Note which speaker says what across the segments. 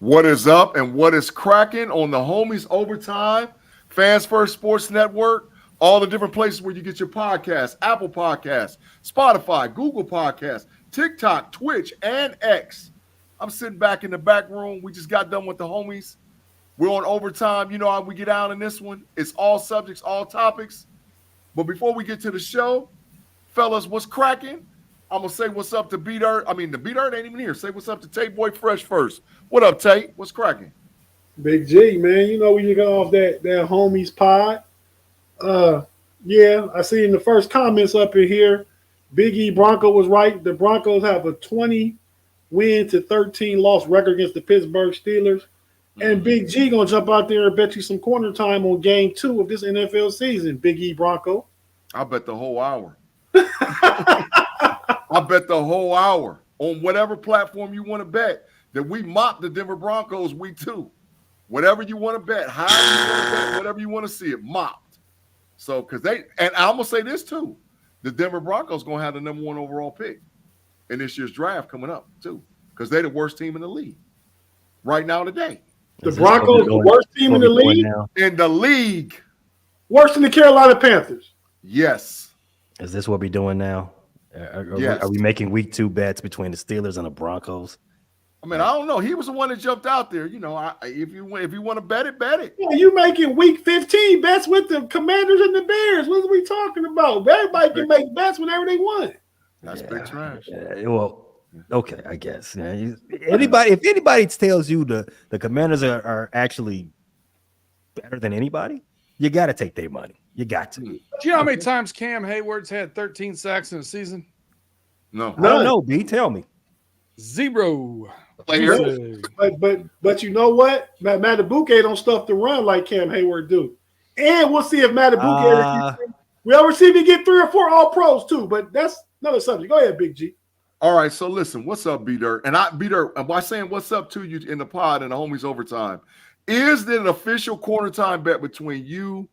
Speaker 1: What is up and what is cracking on the Homies Overtime, Fans First Sports Network, all the different places where you get your podcasts, Apple Podcasts, Spotify, Google Podcasts, TikTok, Twitch, and X. I'm sitting back in the back room. We just got done with the homies. We're on overtime. You know how we get out in this one. It's all subjects, all topics. But before we get to the show, fellas, what's cracking? I'm going to say what's up to B-Dirt. I mean, the B-Dirt ain't even here. Say what's up to Tate Boy Fresh first. What up, Tate? What's cracking?
Speaker 2: Big G, man. You know when you get off that homies pod. Yeah, I see in the first comments up in here, Big E Bronco was right. The Broncos have a 20-win to 13-loss record against the Pittsburgh Steelers. And Big G going to jump out there and bet you some corner time on game 2 of this NFL season, Big E Bronco.
Speaker 1: I bet the whole hour. I bet the whole hour on whatever platform you want to bet that we mop the Denver Broncos week 2. Whatever you want to bet, however you want to bet, whatever you want to see it mopped. So, because and I'm going to say this too, the Denver Broncos going to have the number 1 overall pick in this year's draft coming up too, because they're the worst team in the league right now today.
Speaker 2: The Broncos, the worst team in the league?
Speaker 1: In the league.
Speaker 2: Worse than the Carolina Panthers.
Speaker 1: Yes.
Speaker 3: Is this what we're doing now?
Speaker 1: Yes.
Speaker 3: Are we making week 2 bets between the Steelers and the Broncos?
Speaker 1: I mean, I don't know. He was the one that jumped out there. You know, if you want to bet it, bet it.
Speaker 2: Yeah, you making week 15 bets with the Commanders and the Bears. What are we talking about? Everybody can make bets whenever they want.
Speaker 1: That's big trash.
Speaker 3: Well, okay, I guess. Yeah, if anybody tells you the Commanders are actually better than anybody, you got to take their money. You got to.
Speaker 4: Do you know how many times Cam Hayward's had 13 sacks in a season?
Speaker 1: No.
Speaker 3: I don't know, B. Tell me.
Speaker 4: 0.
Speaker 2: But you know what? Matabuke don't stuff the run like Cam Hayward do. And we'll see if Matabuke we ever see me get 3 or 4 all pros too, but that's another subject. Go ahead, Big G.
Speaker 1: All right, so listen, what's up, B-Dirt? And B-Dirt, by saying what's up to you in the pod and the homies overtime, is there an official corner time bet between you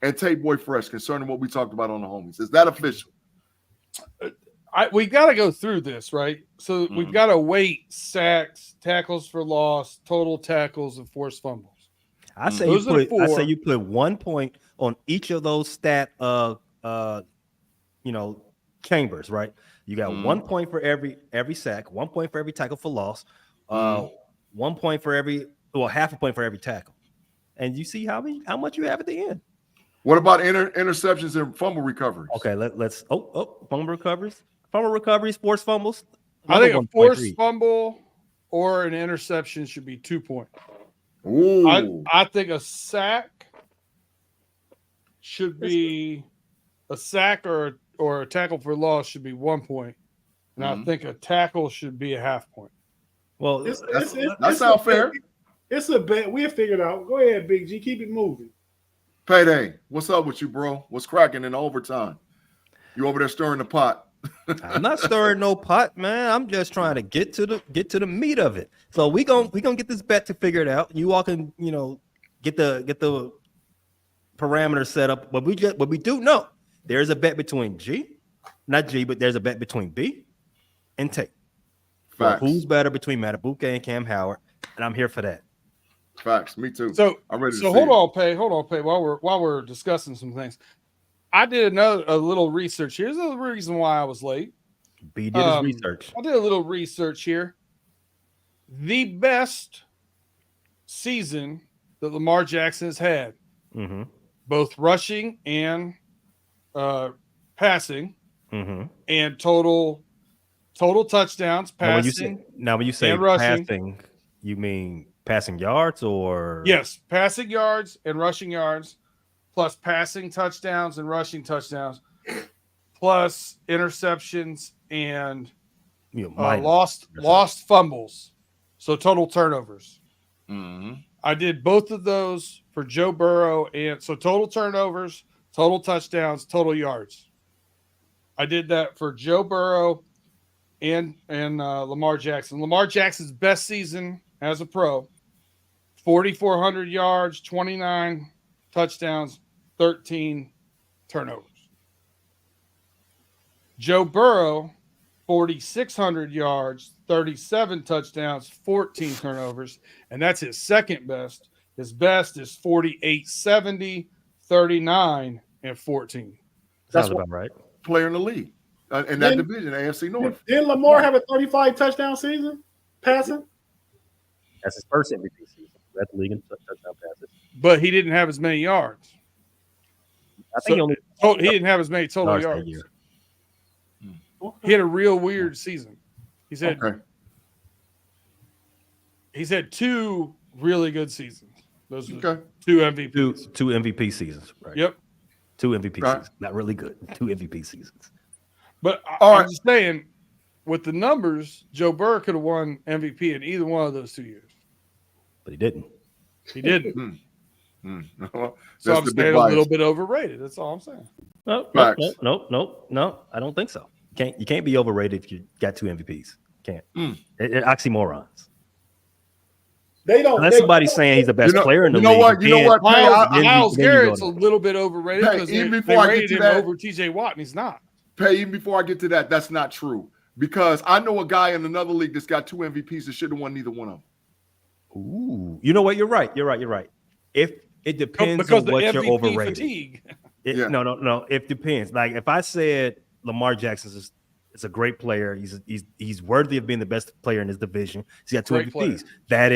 Speaker 1: and Tate Boy Fresh concerning what we talked about on the homies? Is that official?
Speaker 4: We got to go through this, right? So we've got to weight sacks, tackles for loss, total tackles, and forced fumbles.
Speaker 3: I say you put 1 point on each of those chambers, right? You got 1 point for every sack, 1 point for every tackle for loss, 1 point for half a point for every tackle, and you see how much you have at the end.
Speaker 1: What about interceptions and fumble recoveries?
Speaker 3: Okay, let's fumble recoveries, forced fumbles.
Speaker 4: I think a forced fumble or an interception should be 2 points.
Speaker 1: Ooh.
Speaker 4: I think a sack should be a sack or a tackle for loss should be 1 point. And I think a tackle should be a half point.
Speaker 3: Well,
Speaker 1: that sounds fair.
Speaker 2: It's a bet. We'll figure it out. Go ahead, Big G. Keep it moving.
Speaker 1: Payday, what's up with you, bro? What's cracking in overtime? You over there stirring the pot?
Speaker 3: I'm not stirring no pot, man. I'm just trying to get to the meat of it. So we gonna get this bet to figure it out. You all can get the parameters set up. But we do know there's a bet between but there's a bet between B and Tate.
Speaker 1: Facts.
Speaker 3: Who's better between Matabuke and Cam Howard? And I'm here for that.
Speaker 1: Facts. Me too.
Speaker 4: So
Speaker 1: I'm ready.
Speaker 4: So hold on, Pay. While we're discussing some things, I did a little research. Here's the reason why I was late.
Speaker 3: B did his research.
Speaker 4: I did a little research here. The best season that Lamar Jackson has had, both rushing and passing, and total touchdowns, passing.
Speaker 3: Now when you say passing, you mean passing yards or?
Speaker 4: Yes, passing yards and rushing yards, plus passing touchdowns and rushing touchdowns, plus interceptions and lost fumbles. So total turnovers. I did both of those for Joe Burrow, and so total turnovers, total touchdowns, total yards. I did that for Joe Burrow and Lamar Jackson. Lamar Jackson's best season as a pro, 4,400 yards, 29 touchdowns, 13 turnovers. Joe Burrow 4,600 yards, 37 touchdowns, 14 turnovers, and that's his second best. His best is 48-70, 39, and 14.
Speaker 3: Sounds about right.
Speaker 1: Player in the league in that division, AFC North.
Speaker 2: Didn't Lamar have a 35 touchdown season passing?
Speaker 3: That's his first MVP season. That's the league in touchdown passes.
Speaker 4: But he didn't have as many yards.
Speaker 3: I think
Speaker 4: He didn't have as many total yards.
Speaker 3: that year.
Speaker 4: He had a real weird season. He's had two really good seasons. Those are two MVPs.
Speaker 3: Two MVP seasons, right?
Speaker 4: Yep.
Speaker 3: Two MVP seasons. Not really good. Two MVP seasons.
Speaker 4: But I'm just saying, with the numbers, Joe Burrow could have won MVP in either one of those 2 years.
Speaker 3: But he didn't.
Speaker 4: He didn't. So I'm saying a little bit overrated. That's all I'm saying.
Speaker 3: No. I don't think so. You can't be overrated if you got two MVPs. Can't. It oxymorons.
Speaker 2: They don't.
Speaker 3: Unless somebody's saying he's the best player in the league.
Speaker 1: You know what?
Speaker 4: Miles Garrett's a little bit overrated because they rated him over TJ Watt, and he's not.
Speaker 1: Even before I get to that, that's not true. Because I know a guy in another league that's got two MVPs that should have won neither one of them.
Speaker 3: Ooh. You know what? You're right. If it depends on what you're overrated.
Speaker 4: Fatigue.
Speaker 3: No. It depends. Like if I said Lamar Jackson is a great player, he's worthy of being the best player in his division. He's got two MVPs. That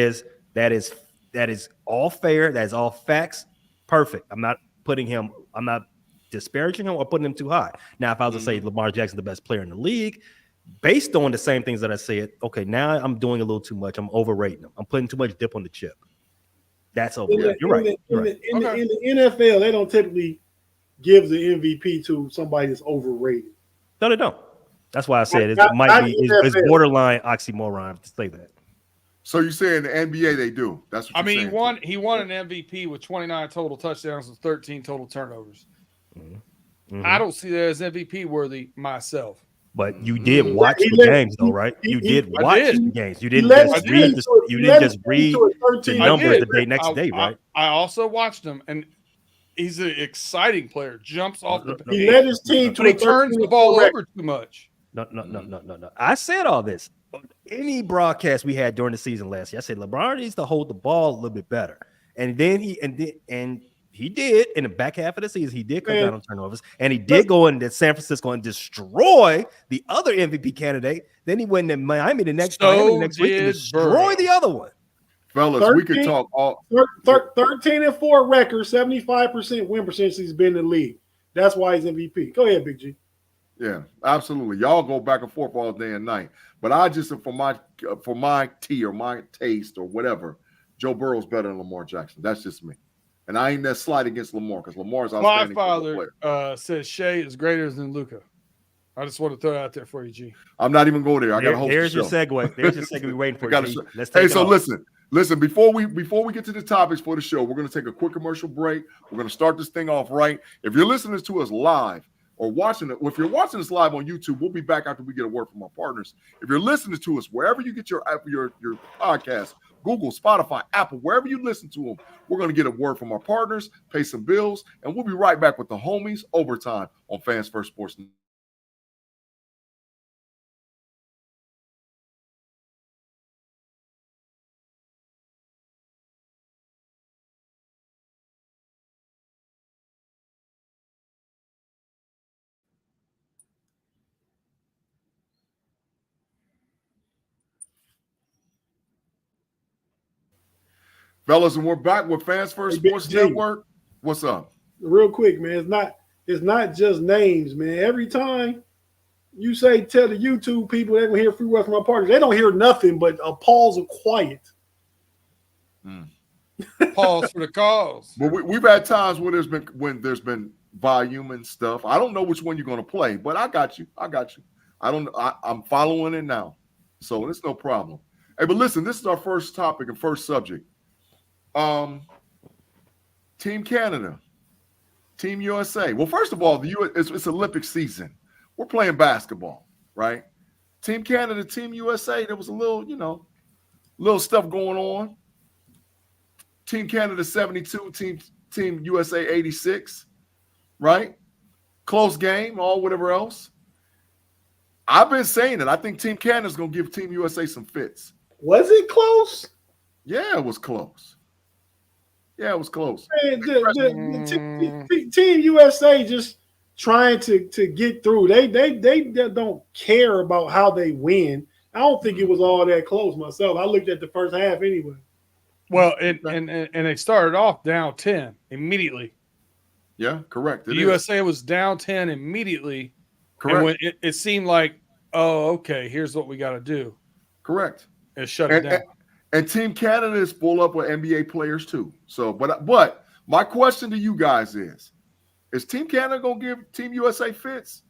Speaker 3: is all fair. That is all facts. Perfect. I'm not disparaging him or putting him too high. Now, if I was to say Lamar Jackson the best player in the league, based on the same things that I said, okay, now I'm doing a little too much. I'm overrating him. I'm putting too much dip on the chip. That's overrated. You're right.
Speaker 2: In the NFL, they don't typically give the MVP to somebody that's overrated.
Speaker 3: No, they don't. That's why I said it's borderline oxymoron to say that.
Speaker 1: So you say in the NBA they do? That's what
Speaker 4: he won an MVP with 29 total touchdowns and 13 total turnovers. Mm-hmm. I don't see that as MVP worthy myself.
Speaker 3: But you did watch the games, though, right? You did watch the games. You didn't just read the numbers the next day, right?
Speaker 4: I also watched him, and he's an exciting player. Jumps off the page.
Speaker 2: He led his team to
Speaker 4: he turns the ball over too much.
Speaker 3: No. I said all this. Any broadcast we had during the season last year, I said LeBron needs to hold the ball a little bit better. And then he did in the back half of the season. He did come down on turnovers, and he did go into San Francisco and destroy the other MVP candidate. Then he went to Miami the next week and destroy the other one.
Speaker 1: Fellas, we could talk all
Speaker 2: 13-4 record, 75% win percentage he's been in the league. That's why he's MVP. Go ahead, Big G.
Speaker 1: Yeah, absolutely. Y'all go back and forth all day and night. But I just for my tea or my taste or whatever, Joe Burrow's better than Lamar Jackson. That's just me. And I ain't that slight against Lamar because Lamar's outstanding.
Speaker 4: My father says Shea is greater than Luka. I just want to throw it out there for you, G.
Speaker 1: I'm not even going there. I got to host
Speaker 3: There's
Speaker 1: the
Speaker 3: your segue. There's your segue waiting for you.
Speaker 1: Let's take listen. Before we get to the topics for the show, we're going to take a quick commercial break. We're going to start this thing off right. If you're listening to us live or watching it, if you're watching us live on YouTube, we'll be back after we get a word from our partners. If you're listening to us wherever you get your podcast, Google, Spotify, Apple, wherever you listen to them, we're going to get a word from our partners, pay some bills, and we'll be right back with the homies overtime on Fans First Sports. Fellas, and we're back with Fans First Sports Network. What's up?
Speaker 2: Real quick, man. It's not just names, man. Every time you say tell the YouTube people they're gonna hear free word from our partners, they don't hear nothing but a pause of quiet.
Speaker 4: Pause for the cause.
Speaker 1: But we've had times when there's been volume and stuff. I don't know which one you're gonna play, but I got you. I'm following it now, so it's no problem. Hey, but listen, this is our first topic and first subject. Team Canada, Team USA. Well, first of all, it's Olympic season. We're playing basketball, right? Team Canada, Team USA. There was a little stuff going on. Team Canada 72, Team USA 86, right? Close game, all whatever else. I've been saying it. I think Team Canada's going to give Team USA some fits.
Speaker 2: Was it close?
Speaker 1: Yeah, it was close. Yeah, it was close.
Speaker 2: Man, Team USA just trying to get through. They don't care about how they win. I don't think it was all that close myself. I looked at the first half anyway.
Speaker 4: Well, and they started off down 10 immediately.
Speaker 1: Yeah, correct.
Speaker 4: The USA was down 10 immediately.
Speaker 1: Correct.
Speaker 4: And when it seemed like, oh, okay, here's what we got to do.
Speaker 1: Correct.
Speaker 4: And shut it down.
Speaker 1: And Team Canada is full up with NBA players too. So, but my question to you guys is Team Canada going to give Team USA fits?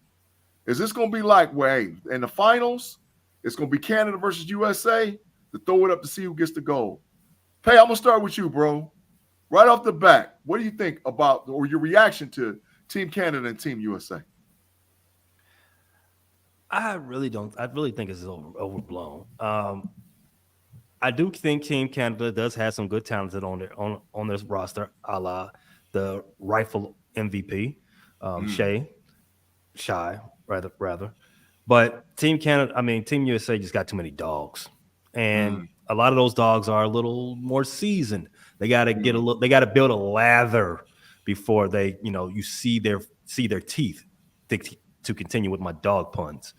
Speaker 1: Is this going to be like, well, hey, in the finals, it's going to be Canada versus USA to throw it up to see who gets the gold? Hey, I'm going to start with you, bro. Right off the bat, what do you think about, or your reaction to Team Canada and Team USA?
Speaker 3: I really think it's overblown. I do think Team Canada does have some good talent on this roster, a la the rightful MVP, Shy, rather. But Team USA just got too many dogs, and a lot of those dogs are a little more seasoned. They got to they got to build a lather before they, you see their teeth to continue with my dog puns.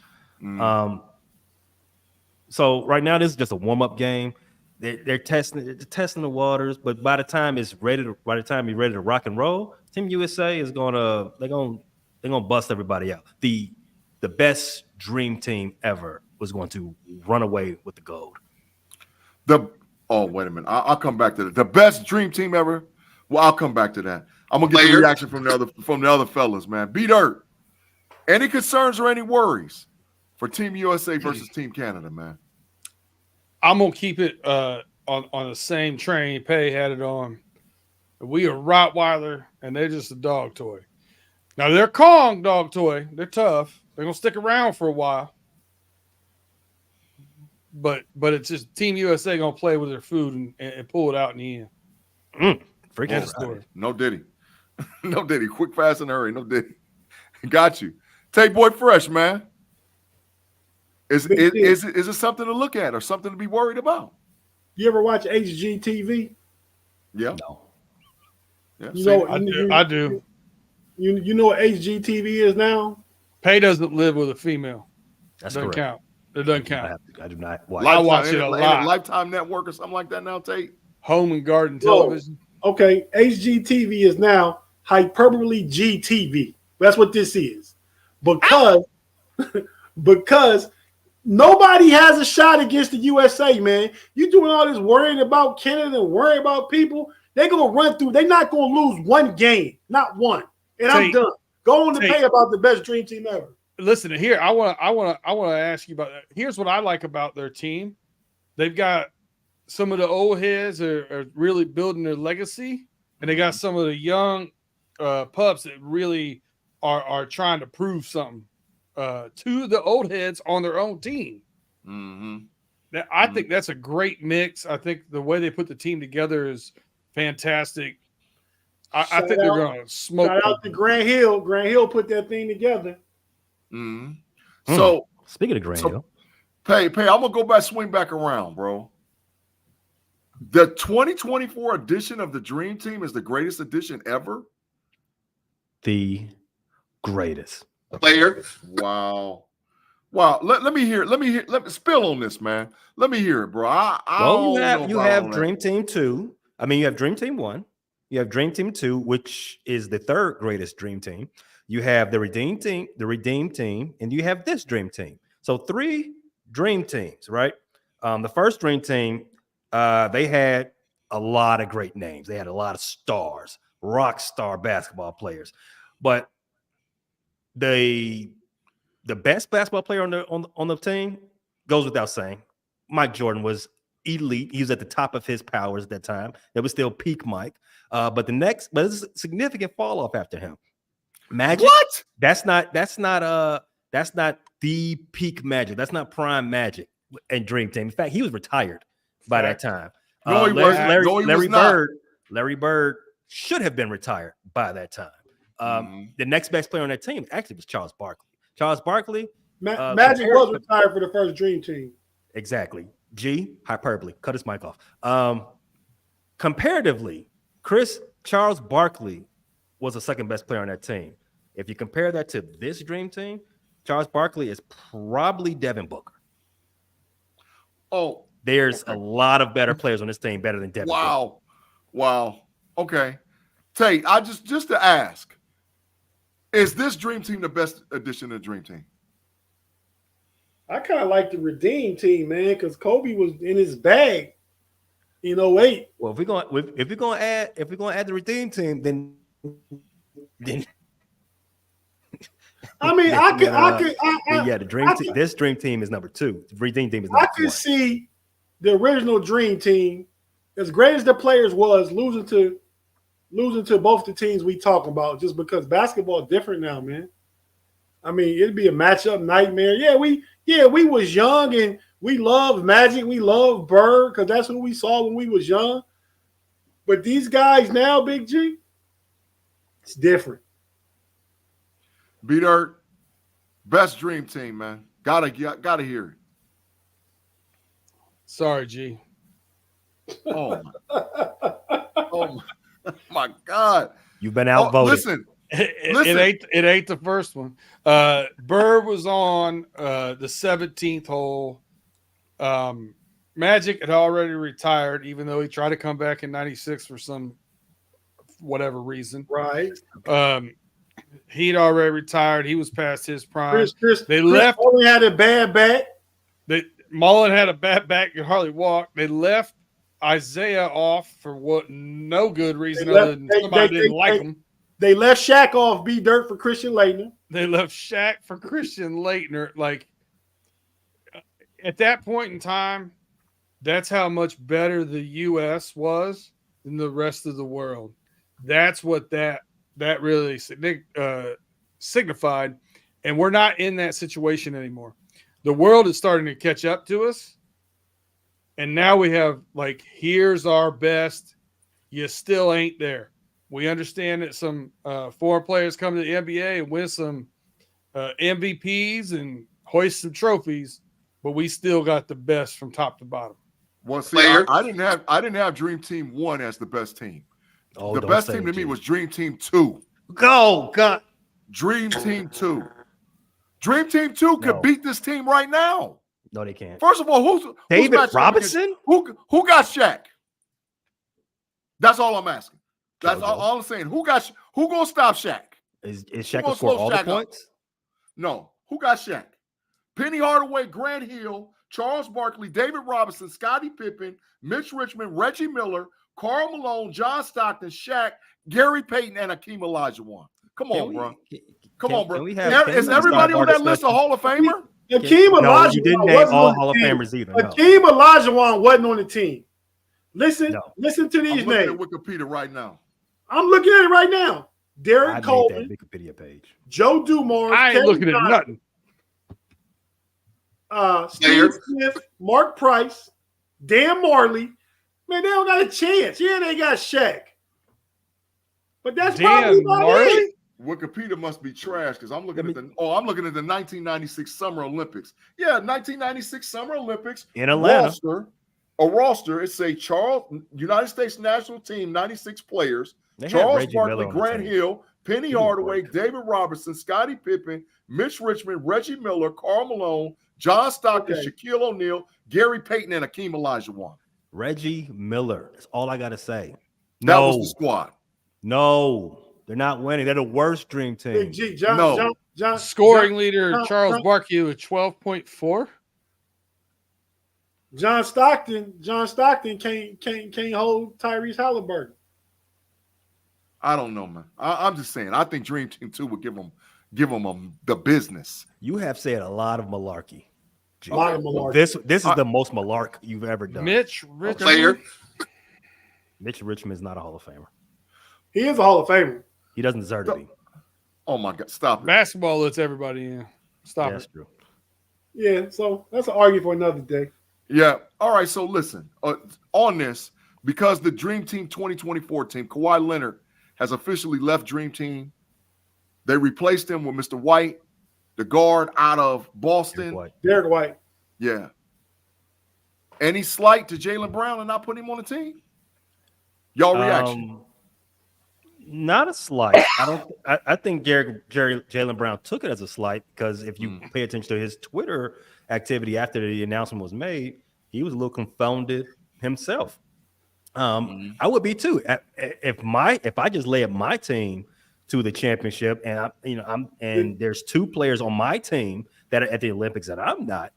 Speaker 3: So right now, this is just a warm-up game. They're testing the waters, but by the time you're ready to rock and roll, Team USA is gonna bust everybody out. The best dream team ever was going to run away with the gold. Wait a minute.
Speaker 1: I'll come back to that. The best dream team ever. Well, I'll come back to that. I'm gonna get the reaction from the other fellas, man. B-Dirt. Any concerns or any worries for Team USA versus Team Canada, man?
Speaker 4: I'm gonna keep it on the same train Pay had it on. We are Rottweiler, and they're just a dog toy. Now they're Kong dog toy. They're tough. They're gonna stick around for a while. But it's just Team USA gonna play with their food and pull it out in the end.
Speaker 3: Freaking
Speaker 4: story.
Speaker 1: No Diddy. No Diddy. Quick, fast, and hurry. No Diddy. Got you. Tate Boy Fresh, man. Is it something to look at or something to be worried about?
Speaker 2: You ever watch HGTV?
Speaker 1: Yeah.
Speaker 3: No.
Speaker 1: Yeah.
Speaker 4: I do.
Speaker 2: You know what HGTV is now?
Speaker 4: Pay doesn't live with a female.
Speaker 3: That's
Speaker 4: doesn't
Speaker 3: correct.
Speaker 4: count. It doesn't count.
Speaker 3: I do not watch.
Speaker 4: I watch it a lot.
Speaker 1: Lifetime Network or something like that now, Tate?
Speaker 4: Home and garden television.
Speaker 2: Okay, HGTV is now hyperbole GTV. That's what this is. Because nobody has a shot against the USA, man. You doing all this worrying about Canada and worrying about people. They're going to run through. They're not going to lose one game. Not one. And I'm done. Go on to Pay about the best dream team ever.
Speaker 4: Listen, here, I want to ask you about that. Here's what I like about their team. They've got some of the old heads are really building their legacy, and they got some of the young pups that really are trying to prove something to the old heads on their own team. I think that's a great mix. I think the way they put the team together is fantastic. I think they're going to smoke.
Speaker 2: Shout out to Grant Hill. Grant Hill put that thing together.
Speaker 1: So
Speaker 3: speaking of Grant Hill,
Speaker 1: Pay, I'm gonna go back, swing back around, bro. The 2024 edition of the Dream Team is the greatest edition ever.
Speaker 3: The greatest
Speaker 1: player. Wow. Let me hear. Let me spill on this, man. Let me hear it, bro.
Speaker 3: You have Dream Team 2. I mean, you have Dream Team 1. You have Dream Team 2, which is the third greatest Dream Team. You have the Redeemed Team, and you have this Dream Team. So 3 Dream Teams, right? The first Dream Team, they had a lot of great names. They had a lot of stars, rock star basketball players. But the best basketball player on the team goes without saying. Mike Jordan was elite. He was at the top of his powers at that time. It was still peak Mike. But it's a significant fall off after him. Magic.
Speaker 1: What?
Speaker 3: That's not the peak Magic. That's not prime Magic and Dream Team. In fact, he was retired by that time.
Speaker 1: No, he wasn't.
Speaker 3: Larry Bird should have been retired by that time. The next best player on that team actually was Charles Barkley. Charles Barkley
Speaker 2: Magic was retired for the first Dream Team.
Speaker 3: Exactly. G, hyperbole. Cut his mic off. Comparatively, Charles Barkley was the second best player on that team. If you compare that to this Dream Team, Charles Barkley is probably Devin Booker.
Speaker 1: Oh,
Speaker 3: there's a lot of better players on this team, better than Devin Booker.
Speaker 1: Wow. Okay. Tate, I just to ask, is this Dream Team the best addition to the Dream Team?
Speaker 2: I kind of like the Redeem Team, man, because Kobe was in his bag in 08.
Speaker 3: Well, if we're gonna add the Redeem Team, then
Speaker 2: I mean,
Speaker 3: the Dream Team. This Dream Team is number 2. The Redeem Team is number 1.
Speaker 2: I could see the original Dream Team, as great as the players was, losing to both the teams we talk about, just because basketball is different now, man. I mean, it'd be a matchup nightmare. Yeah, we was young and we loved Magic, we loved Bird, because that's who we saw when we was young. But these guys now, Big G, it's different.
Speaker 1: B-Dirt, best Dream Team, man. Gotta hear it.
Speaker 4: Sorry, G.
Speaker 1: Oh my God.
Speaker 3: You've been outvoted.
Speaker 1: Listen.
Speaker 4: It ain't the first one. Bird was on the 17th hole. Magic had already retired, even though he tried to come back in 96 for some whatever reason.
Speaker 2: Right.
Speaker 4: He'd already retired. He was past his prime.
Speaker 2: Chris only had a bad back.
Speaker 4: Mullen had a bad back. Could hardly walk. They left Isaiah off for no good reason other than somebody didn't like him.
Speaker 2: They left Shaq off B-Dirt for Christian Laettner.
Speaker 4: They left Shaq for Christian Laettner. Like, at that point in time, that's how much better the U.S. was than the rest of the world. That's what that really signified. And we're not in that situation anymore. The world is starting to catch up to us. And now we have, like, here's our best. You still ain't there. We understand that some foreign players come to the NBA and win some MVPs and hoist some trophies, but we still got the best from top to bottom.
Speaker 1: Well, see, I didn't have Dream Team 1 as the best team.
Speaker 3: Oh,
Speaker 1: the best team to me was Dream Team 2.
Speaker 3: Go, God.
Speaker 1: Dream Team 2. Dream Team 2 could beat this team right now.
Speaker 3: No, they can't.
Speaker 1: First of all, who's
Speaker 3: David Robinson?
Speaker 1: Who got Shaq? That's all I'm asking. That's all I'm saying. Who gonna stop Shaq?
Speaker 3: Is Shaq gonna score all the points?
Speaker 1: No. Who got Shaq? Penny Hardaway, Grant Hill, Charles Barkley, David Robinson, Scottie Pippen, Mitch Richmond, Reggie Miller, Karl Malone, John Stockton, Shaq, Gary Payton, and Akeem Olajuwon. Come on, bro. Come on, bro. Is everybody on that list a Hall of Famer?
Speaker 2: Akeem Olajuwon.
Speaker 3: No, you didn't name all Hall of Famers either. No.
Speaker 2: Akeem Olajuwon wasn't on the team. Listen to these names.
Speaker 1: I'm looking at Wikipedia right now.
Speaker 2: I'm looking at it right now. Derek Coleman,
Speaker 3: that Wikipedia page.
Speaker 2: Joe Dumars.
Speaker 4: I ain't looking at nothing.
Speaker 2: Steve Smith, Mark Price, Dan Marley. Man, they don't got a chance. Yeah, they got Shaq. But that's probably about it.
Speaker 1: Wikipedia must be trash because I'm looking at the 1996 Summer Olympics. Yeah, 1996 Summer Olympics
Speaker 3: in Atlanta.
Speaker 1: A roster. It's a United States national team, 96 players. Charles Barkley, Grant Hill, Penny Hardaway, David Robinson, Scottie Pippen, Mitch Richmond, Reggie Miller, Karl Malone, John Stockton, Shaquille O'Neal, Gary Payton, and Akeem Olajuwon.
Speaker 3: Reggie Miller. That's all I got to say.
Speaker 1: That was the squad.
Speaker 3: No, they're not winning. They're the worst Dream Team.
Speaker 2: John,
Speaker 4: scoring leader Charles Barkley with 12.4.
Speaker 2: John Stockton can't hold Tyrese Halliburton.
Speaker 1: I don't know, man. I'm just saying. I think Dream Team 2 would give them the business.
Speaker 3: You have said a lot of malarkey.
Speaker 2: A lot of malarkey.
Speaker 3: This is the most malark you've ever done.
Speaker 4: Mitch Richmond.
Speaker 3: Mitch Richmond is not a Hall of Famer.
Speaker 2: He is a Hall of Famer.
Speaker 3: He doesn't deserve to be.
Speaker 1: Oh my God! Stop it.
Speaker 4: Basketball lets everybody in. Stop it.
Speaker 3: That's true.
Speaker 2: Yeah, so that's an argument for another day.
Speaker 1: Yeah. All right. So listen, on this, because the Dream Team 2024 team, Kawhi Leonard has officially left Dream Team. They replaced him with Mr. White. the guard out of Boston.
Speaker 2: Derek White.
Speaker 1: Yeah. Any slight to Jaylen Brown and not putting him on the team? Y'all reaction?
Speaker 3: Not a slight. I think Jaylen Brown took it as a slight because if you pay attention to his Twitter activity after the announcement was made, he was a little confounded himself. I would be too. If I just lay up my team to the championship, and there's 2 players on my team that are at the Olympics that I'm not,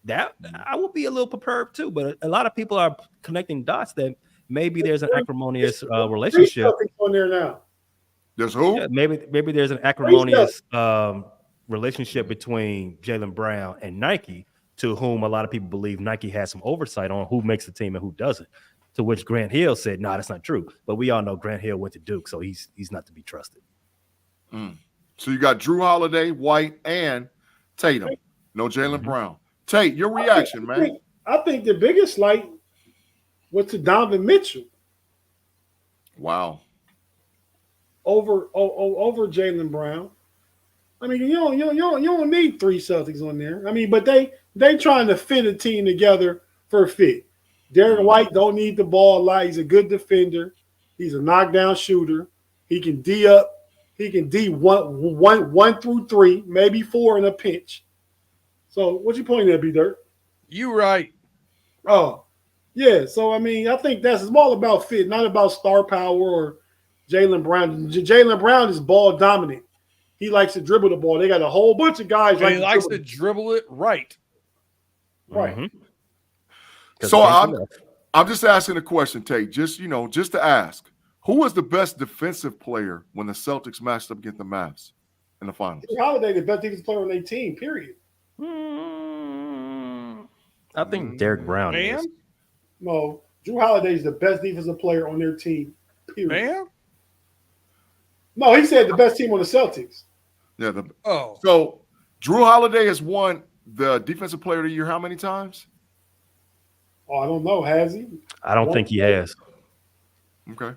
Speaker 3: that I would be a little perturbed too. But a lot of people are connecting dots that maybe there's an acrimonious relationship.
Speaker 2: On there now.
Speaker 1: There's who?
Speaker 3: Yeah, maybe there's an acrimonious relationship between Jaylen Brown and Nike, to whom a lot of people believe Nike has some oversight on who makes the team and who doesn't. To which Grant Hill said, "No, that's not true." But we all know Grant Hill went to Duke, so he's not to be trusted.
Speaker 1: So you got Drew Holiday, White, and Tatum. No Jaylen Brown. Tate, your reaction, man.
Speaker 2: I think the biggest slight was to Donovan Mitchell.
Speaker 1: Wow.
Speaker 2: Over Jaylen Brown. I mean, you don't need 3 Celtics on there. I mean, but they trying to fit a team together for a fit. Derek White don't need the ball a lot. He's a good defender. He's a knockdown shooter. He can D up. He can D one through 3, maybe 4 in a pinch. So what you pointing at, B-Dirt?
Speaker 4: You right.
Speaker 2: Oh, yeah. So, I mean, I think it's all about fit, not about star power or Jaylen Brown. Jaylen Brown is ball dominant. He likes to dribble the ball. They got a whole bunch of guys.
Speaker 4: He likes to dribble it right.
Speaker 2: Right.
Speaker 3: Mm-hmm.
Speaker 1: So I'm just asking a question, Tate. Just to ask, who was the best defensive player when the Celtics matched up against the Mavs in the finals?
Speaker 2: Drew Holiday, the best defensive player on their team. Period.
Speaker 3: I think Derek Brown
Speaker 4: Bam?
Speaker 3: is.
Speaker 2: No, Drew Holiday is the best defensive player on their team. Period.
Speaker 4: Bam?
Speaker 2: No, he said the best team on the Celtics.
Speaker 1: Yeah.
Speaker 4: Oh.
Speaker 1: So Drew Holiday has won the Defensive Player of the Year how many times?
Speaker 2: Oh, I don't know. Has he?
Speaker 3: I don't think he has.
Speaker 1: Okay.
Speaker 4: I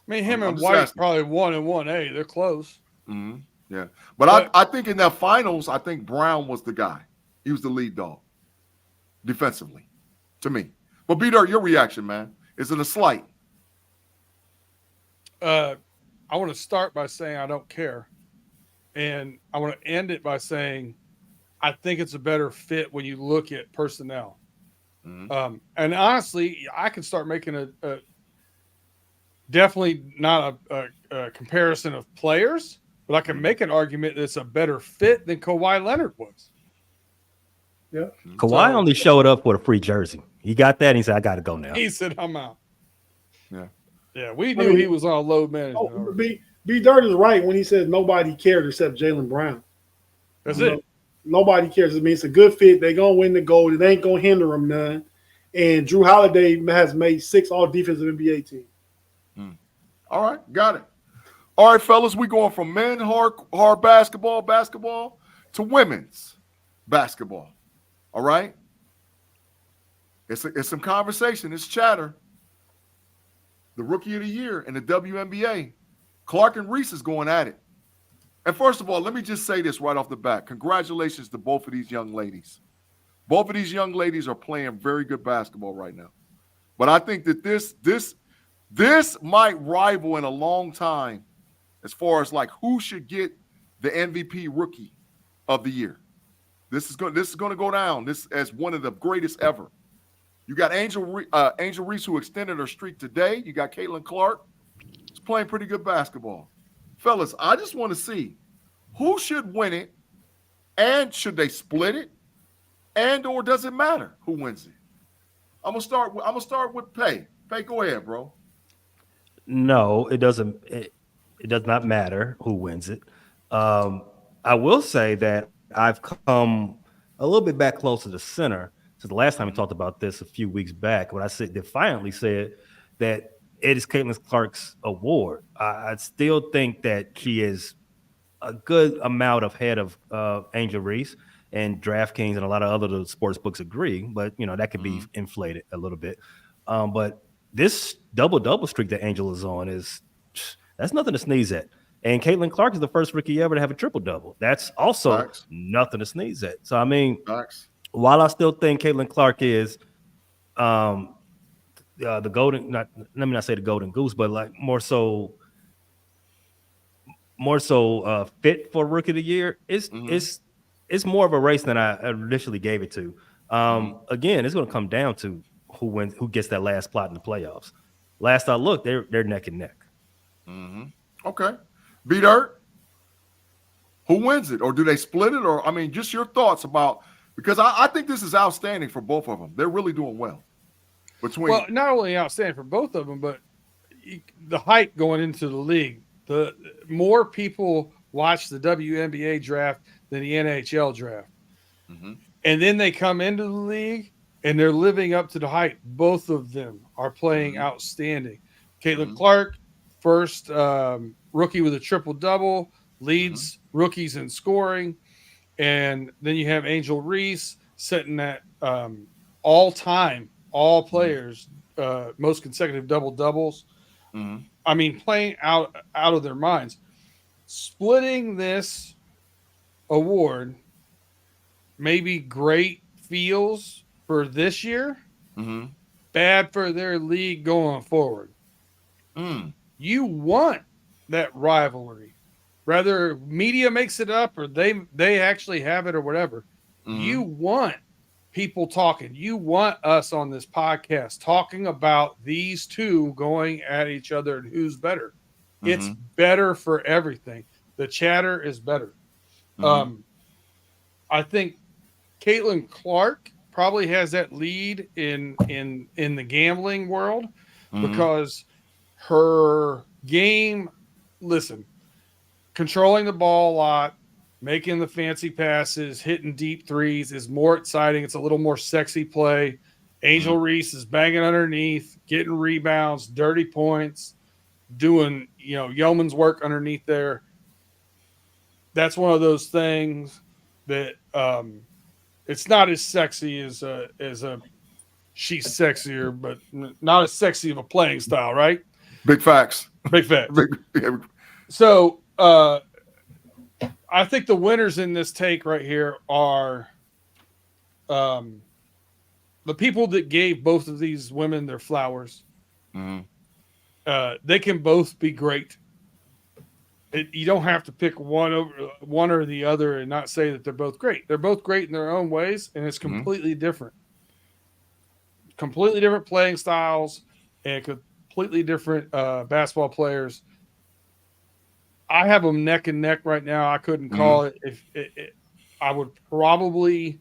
Speaker 4: mean, him
Speaker 1: I'm
Speaker 4: and
Speaker 1: just
Speaker 4: White
Speaker 1: asking.
Speaker 4: probably 1 and 1A. They're close.
Speaker 1: Mm-hmm. Yeah. But I think in that finals, I think Brown was the guy. He was the lead dog defensively to me. But B-Dirt, your reaction, man. Is it a slight?
Speaker 4: I want to start by saying I don't care. And I want to end it by saying I think it's a better fit when you look at personnel.
Speaker 1: Mm-hmm.
Speaker 4: And honestly, I can start making a definitely not a comparison of players, but I can make an argument that it's a better fit than Kawhi Leonard was.
Speaker 2: Yeah.
Speaker 3: Kawhi only showed up for a free jersey. He got that and he said, "I got to go now."
Speaker 4: He said, "I'm out."
Speaker 1: Yeah.
Speaker 4: Yeah, we knew he was on load management.
Speaker 2: Oh, B-Dirt is right when he says nobody cared except Jaylen Brown.
Speaker 4: That's it.
Speaker 2: Nobody cares. I mean, it's a good fit. They're going to win the gold. It ain't going to hinder them none. And Drew Holiday has made 6 all-defensive NBA teams.
Speaker 1: All right. Got it. All right, fellas. We going from men hard basketball to women's basketball. All right? It's some conversation. It's chatter. The Rookie of the Year in the WNBA, Clark and Reese is going at it. And first of all, let me just say this right off the bat. Congratulations to both of these young ladies. Both of these young ladies are playing very good basketball right now. But I think that this might rival in a long time as far as like who should get the MVP Rookie of the Year. This is going to go down as one of the greatest ever. You got Angel Reese, who extended her streak today. You got Caitlyn Clark, who's playing pretty good basketball. Fellas, I just want to see who should win it, and should they split it, and or does it matter who wins it? I'm gonna start with Pay. Pay, go ahead, bro.
Speaker 3: No, it doesn't. It does not matter who wins it. I will say that I've come a little bit back close to the center. So the last time we talked about this a few weeks back, when I defiantly said that it is Caitlyn Clark's award. I still think that she is a good amount ahead of Angel Reese, and DraftKings and a lot of other sports books agree, but that could be inflated a little bit. But this double streak that Angel is on that's nothing to sneeze at. And Caitlyn Clark is the first rookie ever to have a triple-double. That's also
Speaker 1: Facts.
Speaker 3: nothing to sneeze at. So, I mean,
Speaker 1: Facts.
Speaker 3: while I still think Caitlyn Clark is the golden, let me not say the golden goose, but like more so fit for rookie of the year, it's more of a race than I initially gave it to. Again, it's going to come down to who gets that last spot in the playoffs. Last I looked, they're neck and neck.
Speaker 1: Okay. B-Dirt, who wins it? Or do they split it? Or, I mean, just your thoughts about, because I think this is outstanding for both of them. They're really doing well.
Speaker 4: Well, not only outstanding for both of them, but the hype going into the league. The more people watch the WNBA draft than the NHL draft. And then they come into the league and they're living up to the hype. Both of them are playing outstanding. Caitlyn Clark, first rookie with a triple-double, leads rookies in scoring. And then you have Angel Reese setting that all-time, all players, most consecutive double-doubles. I mean, playing out of their minds. Splitting this award may be great feels for this year, bad for their league going forward. You want that rivalry. Whether media makes it up or they actually have it or whatever, you want people talking. You want us on this podcast talking about these two going at each other and who's better. It's better for everything. The chatter is better. I think Caitlyn Clark probably has that lead in the gambling world because her game, controlling the ball a lot, making the fancy passes, hitting deep threes is more exciting. It's a little more sexy play. Angel Reese is banging underneath, getting rebounds, dirty points, doing, yeoman's work underneath there. That's one of those things that it's not as sexy as a she's sexier, but not as sexy of a playing style, right?
Speaker 1: Big facts.
Speaker 4: Big facts. So I think the winners in this take right here are the people that gave both of these women their flowers. They can both be great. You don't have to pick one or the other and not say that they're both great. They're both great in their own ways, and it's completely different. Completely different playing styles and completely different basketball players. I have them neck and neck right now. I couldn't call it. I would probably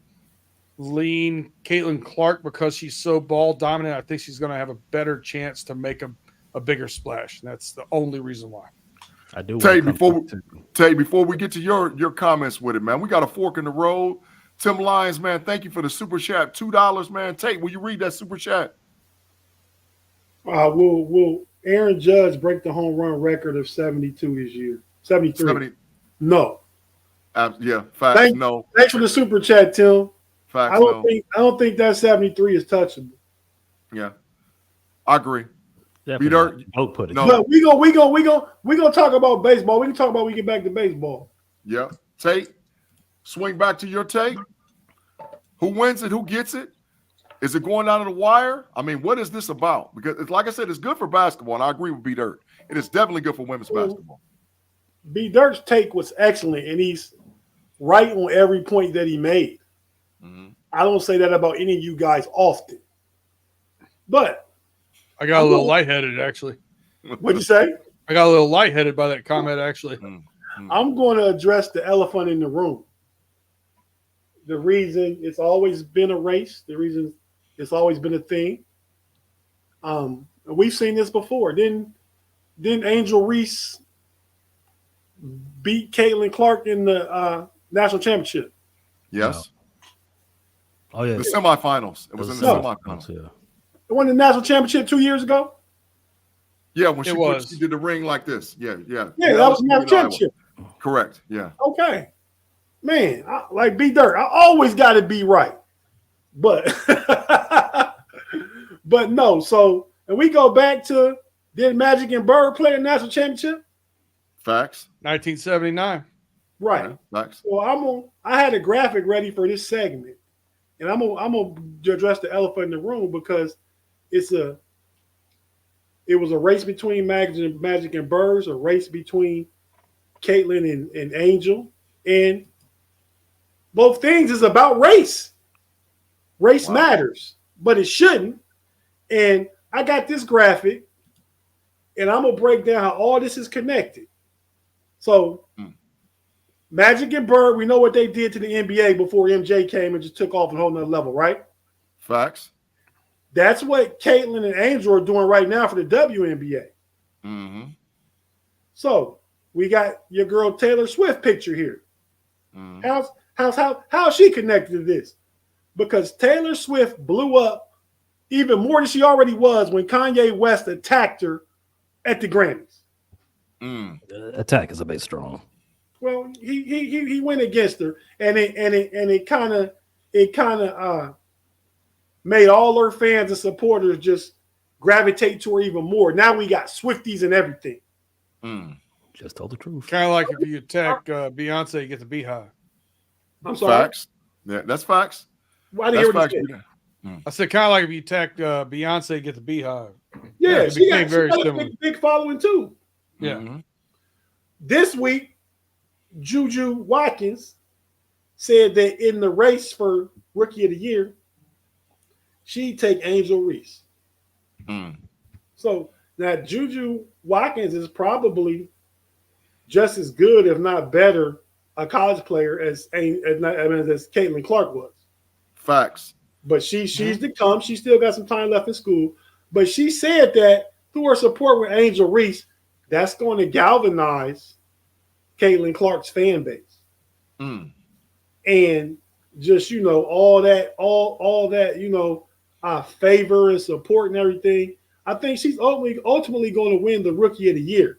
Speaker 4: lean Caitlyn Clark because she's so ball dominant. I think she's going to have a better chance to make a bigger splash. That's the only reason why.
Speaker 3: I do.
Speaker 1: Tate, before we get to your comments with it, man, we got a fork in the road. Tim Lyons, man, thank you for the super chat. $2, man. Tate, will you read that super chat?
Speaker 2: Will Aaron Judge break the home run record of 72 this year? 73.
Speaker 1: 70.
Speaker 2: No.
Speaker 1: Yeah, facts. No.
Speaker 2: Thanks for the super chat, Tim.
Speaker 1: Facts.
Speaker 2: I don't think that 73 is touchable.
Speaker 1: Yeah, I agree.
Speaker 3: Definitely. Put it.
Speaker 2: No. But we gonna talk about baseball. We can talk about when we get back to baseball.
Speaker 1: Yeah. Tate, swing back to your take. Who wins it? Who gets it? Is it going down to the wire? I mean, what is this about? Because, like I said, it's good for basketball, and I agree with B-Dirt. It is definitely good for women's basketball.
Speaker 2: B-Dirt's take was excellent, and he's right on every point that he made. I don't say that about any of you guys often. But
Speaker 4: I got a little lightheaded, actually.
Speaker 2: What'd you say?
Speaker 4: I got a little lightheaded by that comment, actually.
Speaker 2: I'm going to address the elephant in the room. The reason it's always been a race, the reason it's always been a thing. We've seen this before. Didn't Angel Reese beat Caitlyn Clark in the national championship?
Speaker 1: Yes.
Speaker 3: Oh, yeah.
Speaker 1: The semifinals. It was in the semifinals.
Speaker 3: Yeah.
Speaker 2: It won the national championship 2 years ago?
Speaker 1: Yeah, when she did the ring like this. Yeah.
Speaker 2: Yeah, that was the national championship.
Speaker 1: Correct. Yeah.
Speaker 2: Okay. Man, like B-Dirt, I always got to be right. But but no. So, and we go back to, did Magic and Bird play a national championship?
Speaker 1: Facts.
Speaker 4: 1979.
Speaker 2: Right.
Speaker 1: Yeah, facts.
Speaker 2: So I had a graphic ready for this segment, and I'm gonna address the elephant in the room because it was a race between Magic and Birds, a race between Caitlyn and Angel, and both things is about race. Race matters, but it shouldn't. And I got this graphic, and I'm gonna break down how all this is connected. So, Magic and Bird, we know what they did to the NBA before MJ came and just took off a whole nother level, right?
Speaker 1: Facts.
Speaker 2: That's what Caitlyn and Angel are doing right now for the WNBA.
Speaker 1: Mm-hmm.
Speaker 2: So we got your girl Taylor Swift picture here.
Speaker 1: Mm-hmm.
Speaker 2: How's she connected to this? Because Taylor Swift blew up even more than she already was when Kanye West attacked her at the Grammys.
Speaker 3: Attack is a bit strong.
Speaker 2: Well, he went against her, and it kind of made all her fans and supporters just gravitate to her even more. Now we got Swifties and everything.
Speaker 3: Just told the truth.
Speaker 4: Kind of like if you attack Beyonce, you get the Beehive.
Speaker 2: I'm sorry.
Speaker 1: Facts. Yeah, that's facts.
Speaker 2: Why did you
Speaker 1: That's
Speaker 2: hear what
Speaker 1: facts.
Speaker 2: you said?
Speaker 4: I said kind of like if you attack Beyonce, you get the Beehive.
Speaker 2: Yeah,
Speaker 4: it
Speaker 2: she
Speaker 4: became very
Speaker 2: got
Speaker 4: similar.
Speaker 2: a big following too.
Speaker 4: Yeah.
Speaker 1: Mm-hmm.
Speaker 2: This week, Juju Watkins said that in the race for Rookie of the Year, she'd take Angel Reese. So now Juju Watkins is probably just as good, if not better, a college player as Caitlyn Clark was.
Speaker 1: Facts.
Speaker 2: But she's to come. She still got some time left in school. But she said that through her support with Angel Reese, that's going to galvanize Caitlyn Clark's fan base. And just, all that, favor and support and everything. I think she's ultimately going to win the Rookie of the Year.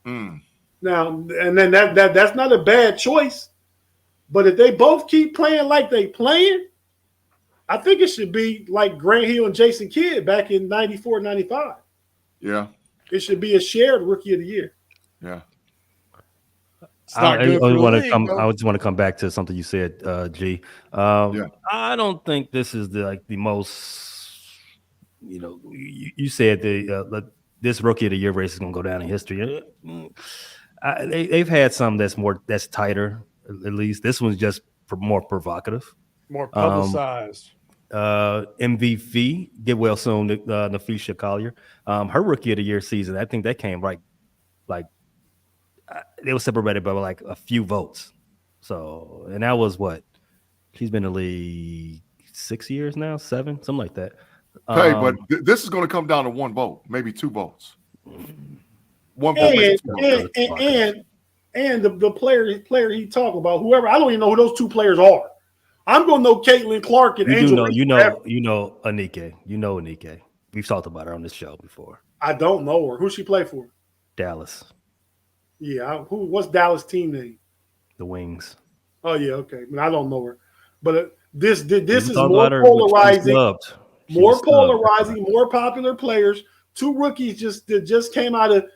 Speaker 2: Now, and then that's not a bad choice. But if they both keep playing like they playing, I think it should be like Grant Hill and Jason Kidd back in 94, 95.
Speaker 1: Yeah.
Speaker 2: It should be a shared Rookie of the Year.
Speaker 1: Yeah.
Speaker 3: I just want to come back to something you said, G. I don't think this is the most, you said this Rookie of the Year race is going to go down in history. They've had some that's tighter, at least. This one's just more provocative.
Speaker 4: More publicized.
Speaker 3: MVP, get well soon, Nafisha Collier. Her Rookie of the Year season, I think that came they were separated by like a few votes. So, and that was what? She's been in the league 6 years now, 7, something like that.
Speaker 1: Hey, but this is going to come down to one vote, maybe 2 votes. One vote, maybe 2 votes.
Speaker 2: And the player he talking about, whoever, I don't even know who those 2 players are. I'm going to know Caitlyn Clark and Angel.
Speaker 3: You know Anike. You know Anike. We've talked about her on this show before.
Speaker 2: I don't know her. Who she play for?
Speaker 3: Dallas.
Speaker 2: Yeah. What's Dallas' team name?
Speaker 3: The Wings.
Speaker 2: Oh yeah, okay. I don't know her, but this is more polarizing. More popular players. 2 rookies just came out of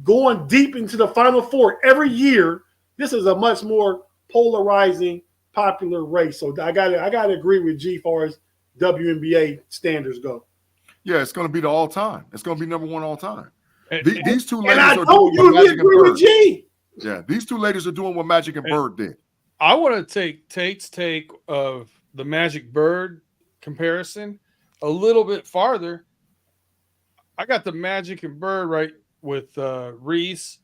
Speaker 2: going deep into the Final Four every year. This is a much more polarizing, popular race. So I gotta agree with G as far as WNBA standards go.
Speaker 1: Yeah, it's going to be the all time. It's going to be number 1 all time. These 2 ladies
Speaker 2: and I
Speaker 1: are
Speaker 2: know
Speaker 1: doing what Magic
Speaker 2: agree
Speaker 1: and Bird.
Speaker 2: with G.
Speaker 1: Yeah, these 2 ladies are doing what Magic and Bird did.
Speaker 4: I want to take Tate's take of the Magic Bird comparison a little bit farther. I got the Magic and Bird right with Reese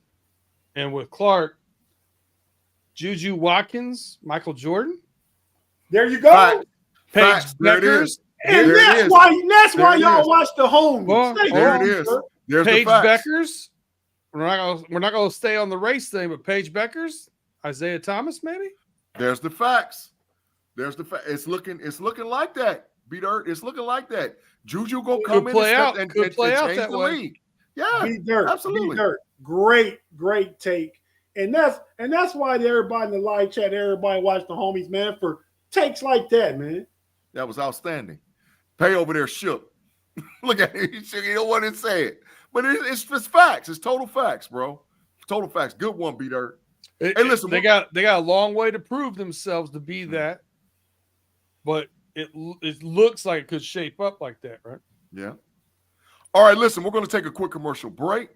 Speaker 4: and with Clark. Juju Watkins, Michael Jordan.
Speaker 2: There you go.
Speaker 4: Paige Beckers.
Speaker 2: And that's why y'all watch the home.
Speaker 1: There it is. There's
Speaker 4: Paige
Speaker 1: the facts.
Speaker 4: Beckers. We're not gonna stay on the race thing, but Paige Beckers, Isaiah Thomas, maybe.
Speaker 1: There's the facts. It's looking like that. It's looking like that. Juju go come in and change the league. Yeah, absolutely. Great take.
Speaker 2: And that's why everybody in the live chat, everybody watch the homies, man, for takes like that, man.
Speaker 1: That was outstanding. Pay over there shook. Look at it. He don't want to say it. But it's facts. It's total facts, bro. Total facts. Good one, B-Dirt. Hey, listen,
Speaker 4: they got a long way to prove themselves to be that, but it looks like it could shape up like that, right?
Speaker 1: Yeah. All right, listen, we're going to take a quick commercial break.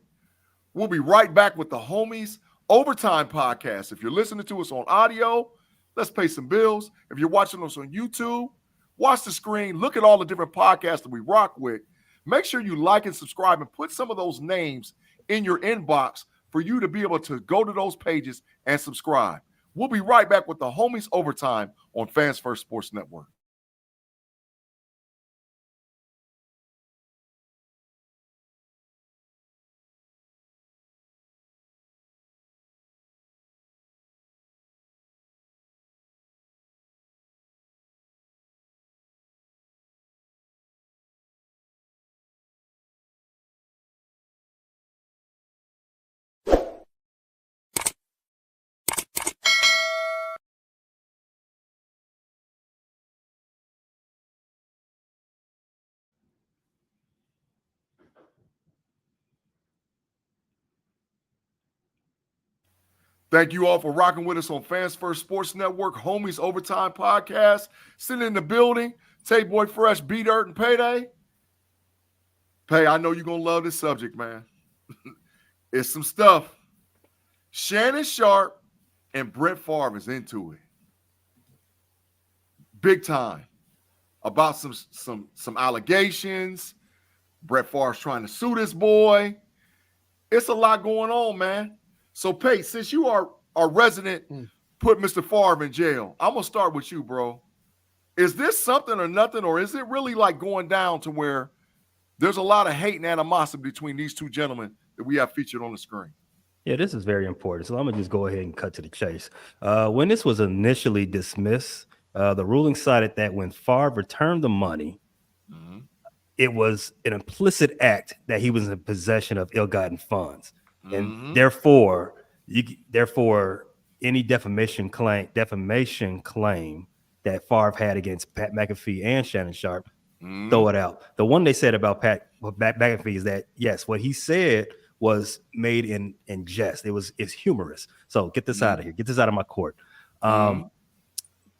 Speaker 1: We'll be right back with the Homies Overtime Podcast. If you're listening to us on audio, let's pay some bills. If you're watching us on YouTube, watch the screen. Look at all the different podcasts that we rock with. Make sure you like and subscribe and put some of those names in your inbox for you to be able to go to those pages and subscribe. We'll be right back with the Homies Overtime on Fans First Sports Network. Thank you all for rocking with us on Fans First Sports Network, Homies Overtime Podcast. Sitting in the building, Tate Boy Fresh, B-Dirt, and Payday. Pay, I know you're going to love this subject, man. It's some stuff. Shannon Sharpe and Brett Favre is into it. Big time. About some allegations. Brett Favre's trying to sue this boy. It's a lot going on, man. So, Pate, since you are our resident, put Mr. Favre in jail, I'm going to start with you, bro. Is this something or nothing, or is it really like going down to where there's a lot of hate and animosity between these two gentlemen that we have featured on the screen?
Speaker 3: Yeah, this is very important. So I'm going to just go ahead and cut to the chase. When this was initially dismissed, the ruling cited that when Favre returned the money, it was an implicit act that he was in possession of ill-gotten funds. And therefore, any defamation claim that Favre had against Pat McAfee and Shannon Sharpe, throw it out. The one they said about Pat McAfee is that, yes, what he said was made in jest. It's humorous. So get this out of here. Get this out of my court.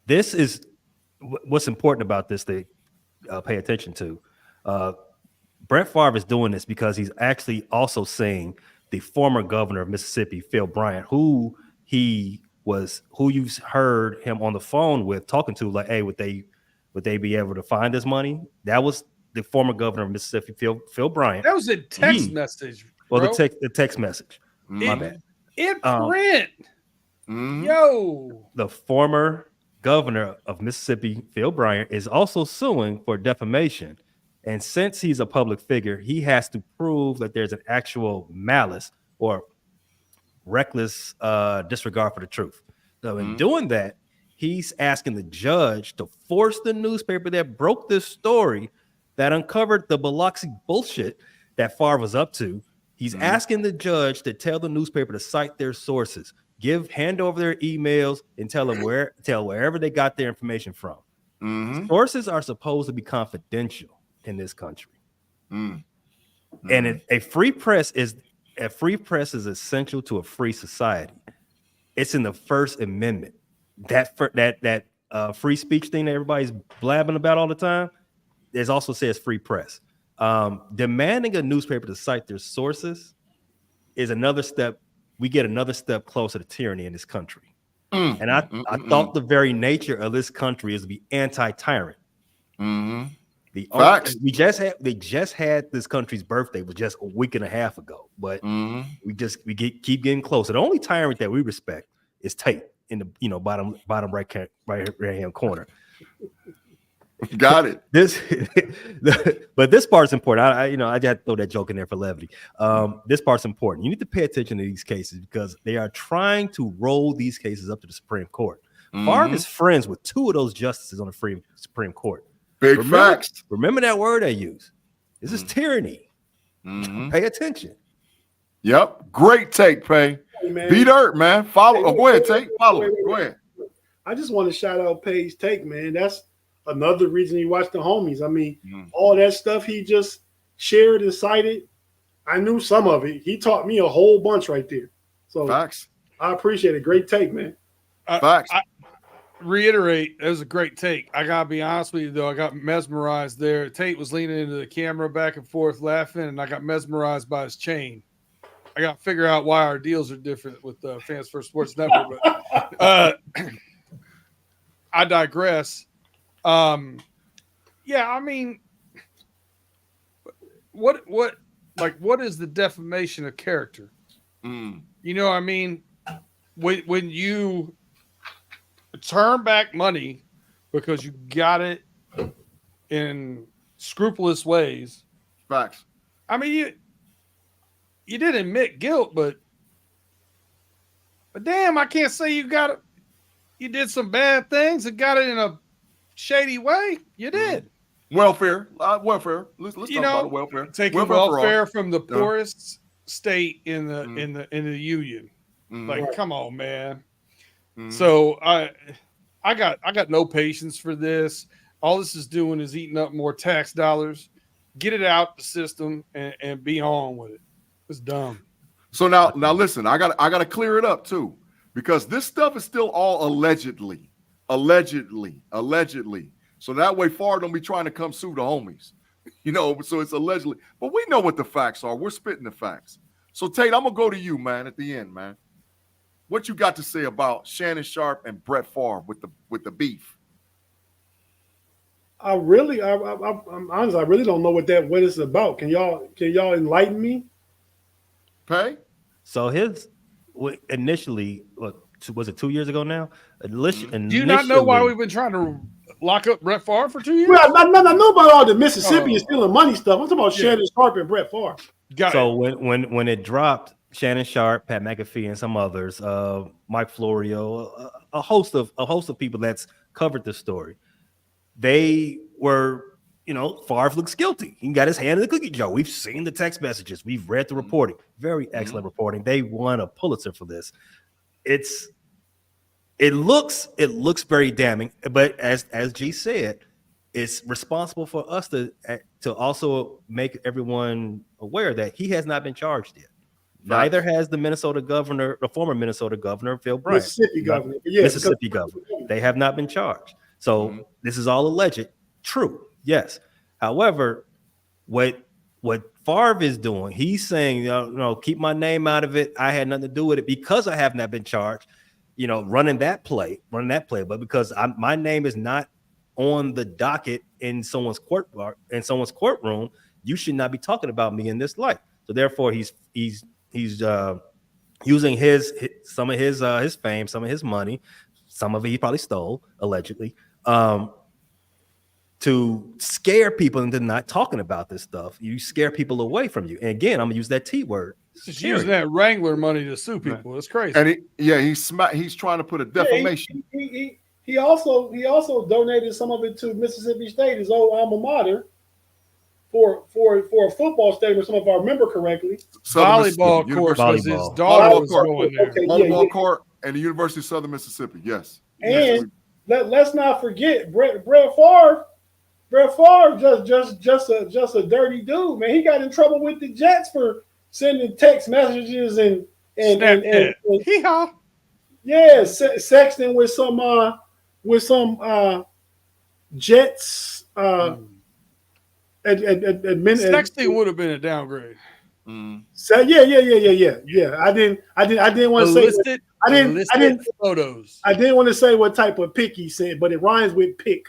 Speaker 3: This is what's important about this to pay attention to. Brett Favre is doing this because he's actually also saying the former governor of Mississippi, Phil Bryant, who you've heard him on the phone with talking to, like, hey, would they be able to find this money? That was the former governor of Mississippi, Phil Bryant.
Speaker 4: That was a text message.
Speaker 3: Well,
Speaker 4: bro.
Speaker 3: the text message. My bad.
Speaker 4: In print. Yo.
Speaker 3: The former governor of Mississippi, Phil Bryant, is also suing for defamation. And since he's a public figure, he has to prove that there's an actual malice or reckless disregard for the truth. So in doing that, he's asking the judge to force the newspaper that broke this story, that uncovered the Biloxi bullshit that Favre was up to. He's asking the judge to tell the newspaper to cite their sources, hand over their emails, and tell wherever they got their information from. Sources are supposed to be confidential in this country. And a free press is essential to a free society. It's in the First Amendment. That free speech thing that everybody's blabbing about all the time, there's also says free press. Demanding a newspaper to cite their sources is another step. We get another step closer to tyranny in this country. And I thought the very nature of this country is to be anti-tyrant. They just had this country's birthday was just a week and a half ago, but we keep getting closer. The only tyrant that we respect is Tate in the bottom right hand corner.
Speaker 1: Got it.
Speaker 3: But this part's important. I just had to throw that joke in there for levity. This part's important. You need to pay attention to these cases because they are trying to roll these cases up to the Supreme Court. Favre is friends with two of those justices on the Supreme Court.
Speaker 1: Facts.
Speaker 3: Remember that word I use. This is tyranny. Pay attention.
Speaker 1: Yep. Great take, Pay.
Speaker 2: Hey,
Speaker 1: B-Dirt, man. Follow. Go ahead, Take. Follow it. Go ahead.
Speaker 2: I just want to shout out Pay's take, man. That's another reason you watch the Homies. I mean, all that stuff he just shared and cited, I knew some of it. He taught me a whole bunch right there. So
Speaker 1: Facts.
Speaker 2: I appreciate it. Great take, man.
Speaker 1: Facts.
Speaker 4: I reiterate, it was a great take. I gotta be honest with you though, I got mesmerized there. Tate was leaning into the camera back and forth laughing, and I got mesmerized by his chain. I got to figure out why our deals are different with Fans First Sports Network, but I digress. Yeah, I mean, what is the defamation of character? You know what I mean? When you turn back money because you got it in scrupulous ways.
Speaker 1: Facts.
Speaker 4: I mean, you did admit guilt, but damn, I can't say you got it. You did some bad things and got it in a shady way. You did.
Speaker 1: Welfare. Welfare. Let's talk about welfare.
Speaker 4: Taking welfare from the poorest state in the union. Like, come on, man. So I got no patience for this. All this is doing is eating up more tax dollars. Get it out the system and be on with it. It's dumb.
Speaker 1: So now listen, I gotta clear it up too, because this stuff is still all allegedly. So that way Favre don't be trying to come sue the homies, so it's allegedly, but we know what the facts are. We're spitting the facts. So Tate, I'm gonna go to you, man, at the end, man. What you got to say about Shannon Sharpe and Brett Favre with the beef?
Speaker 2: I'm honest. I really don't know what it's about. Can y'all enlighten me?
Speaker 1: Pay?
Speaker 3: So initially, was it 2 years ago now?
Speaker 4: Do you not know why we've been trying to lock up Brett Favre for 2 years?
Speaker 2: Well, I know about all the Mississippi and stealing money stuff. I'm talking about Shannon Sharpe and Brett Favre.
Speaker 3: When it dropped, Shannon Sharpe, Pat McAfee, and some others, Mike Florio, a host of people that's covered the story, they were, Favre looks guilty. He got his hand in the cookie jar. We've seen the text messages. We've read the reporting. Very excellent reporting. They won a Pulitzer for this. It looks very damning, but as G said, it's responsible for us to also make everyone aware that he has not been charged yet. Neither has the former Minnesota governor, Phil Bryant.
Speaker 2: Mississippi governor.
Speaker 3: Mississippi governor. They have not been charged. So this is all alleged. True. Yes. However, what Favre is doing, he's saying, keep my name out of it. I had nothing to do with it because I have not been charged, running that play. But because my name is not on the docket in someone's courtroom, you should not be talking about me in this light. So therefore, he's using some of his fame, some of his money, some of it he probably stole allegedly, to scare people into not talking about this stuff. You scare people away from you. And again, I'm gonna use that T word.
Speaker 4: Just using that Wrangler money to sue people. It's crazy.
Speaker 1: And he's trying to put a defamation.
Speaker 2: He also donated some of it to Mississippi State, his old alma mater, for a football stadium, if some of I remember correctly.
Speaker 4: Volleyball court was his daughter was going there.
Speaker 1: Volleyball court and the University of Southern Mississippi. Yes.
Speaker 2: And let's not forget Brett Favre. Brett Favre just a dirty dude, man. He got in trouble with the Jets for sending text messages and sexting with some Jets.
Speaker 4: Sexting would have been a downgrade.
Speaker 2: So yeah. I didn't want to say. I didn't
Speaker 4: photos.
Speaker 2: I didn't want to say what type of pick he said, but it rhymes with pick.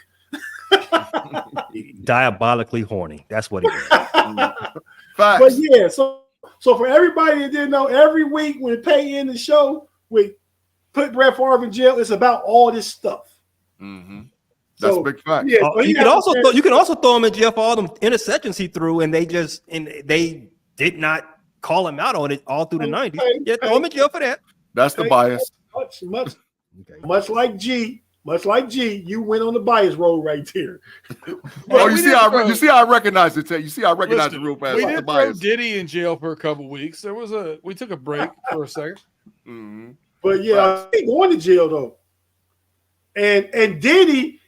Speaker 3: Diabolically horny. That's what he is.
Speaker 2: But yeah, so for everybody that didn't know, every week when Pay in the show, we put Brett Favre in jail. It's about all this stuff.
Speaker 1: That's a big fact.
Speaker 2: Yeah,
Speaker 3: you can also throw him in jail for all them interceptions he threw, and they did not call him out on it all through the 90s. Yeah, throw him in jail for that.
Speaker 1: That's the bias.
Speaker 2: Much like G, you went on the bias road right there.
Speaker 1: You see how I recognize it, Tate. You see how I recognize it real fast.
Speaker 4: We did throw Diddy in jail for a couple weeks. We took a break for a second.
Speaker 2: But yeah, he going to jail though. And Diddy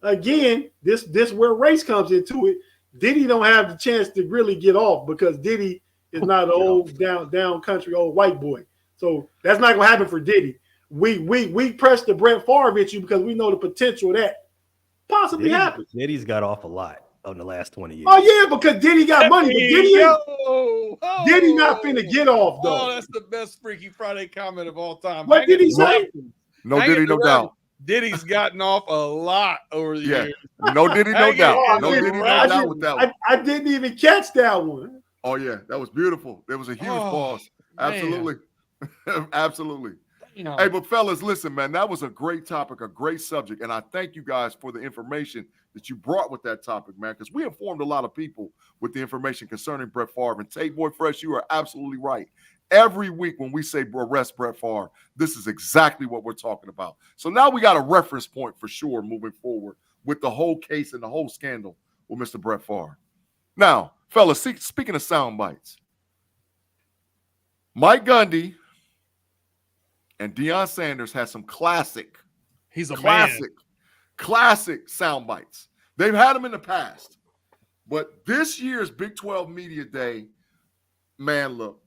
Speaker 2: again, this where race comes into it. Diddy don't have the chance to really get off because Diddy is not an old down country old white boy. So that's not gonna happen for Diddy. We press the Brett Favre at you because we know the potential of that possibly happens.
Speaker 3: Diddy's got off a lot in the last 20 years.
Speaker 2: Oh yeah, because Diddy got money. But Diddy not finna get off though.
Speaker 4: Oh, that's the best Freaky Friday comment of all time.
Speaker 2: What did he say?
Speaker 1: No Diddy, no doubt.
Speaker 4: Diddy's gotten off a lot over the years.
Speaker 1: No Diddy, no doubt. No Diddy, no doubt with that one.
Speaker 2: I didn't even catch that one.
Speaker 1: Oh yeah, that was beautiful. There was a huge pause. Absolutely. Absolutely. Hey, but fellas, listen, man, that was a great topic, a great subject. And I thank you guys for the information that you brought with that topic, man, because we informed a lot of people with the information concerning Brett Favre. And Tate, Boy Fresh, you are absolutely right. Every week when we say arrest Brett Favre, this is exactly what we're talking about. So now we got a reference point for sure moving forward with the whole case and the whole scandal with Mr. Brett Favre. Now, fellas, speaking of sound bites, Mike Gundy and Deion Sanders had some classic sound bites. They've had them in the past. But this year's Big 12 Media Day, man, look,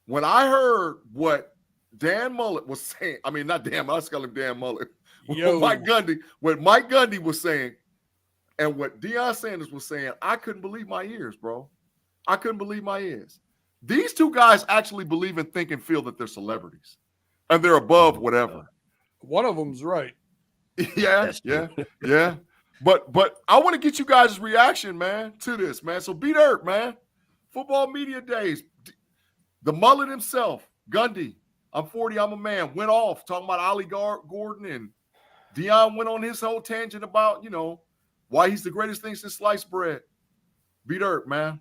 Speaker 1: when I heard what Dan Mullet was saying, I mean, not Dan, I was calling him Dan Mullet. What Mike Gundy was saying and what Deion Sanders was saying, I couldn't believe my ears, bro. I couldn't believe my ears. These two guys actually believe and think and feel that they're celebrities. And they're above whatever.
Speaker 4: One of them's right.
Speaker 1: Yeah. But I want to get you guys' reaction, man, to this, man. So beat Earth, man. Football Media Days. The mullet himself, Gundy, I'm 40, I'm a man, went off talking about Ollie Gordon, and Deion went on his whole tangent about, why he's the greatest thing since sliced bread. Beat Earth, man.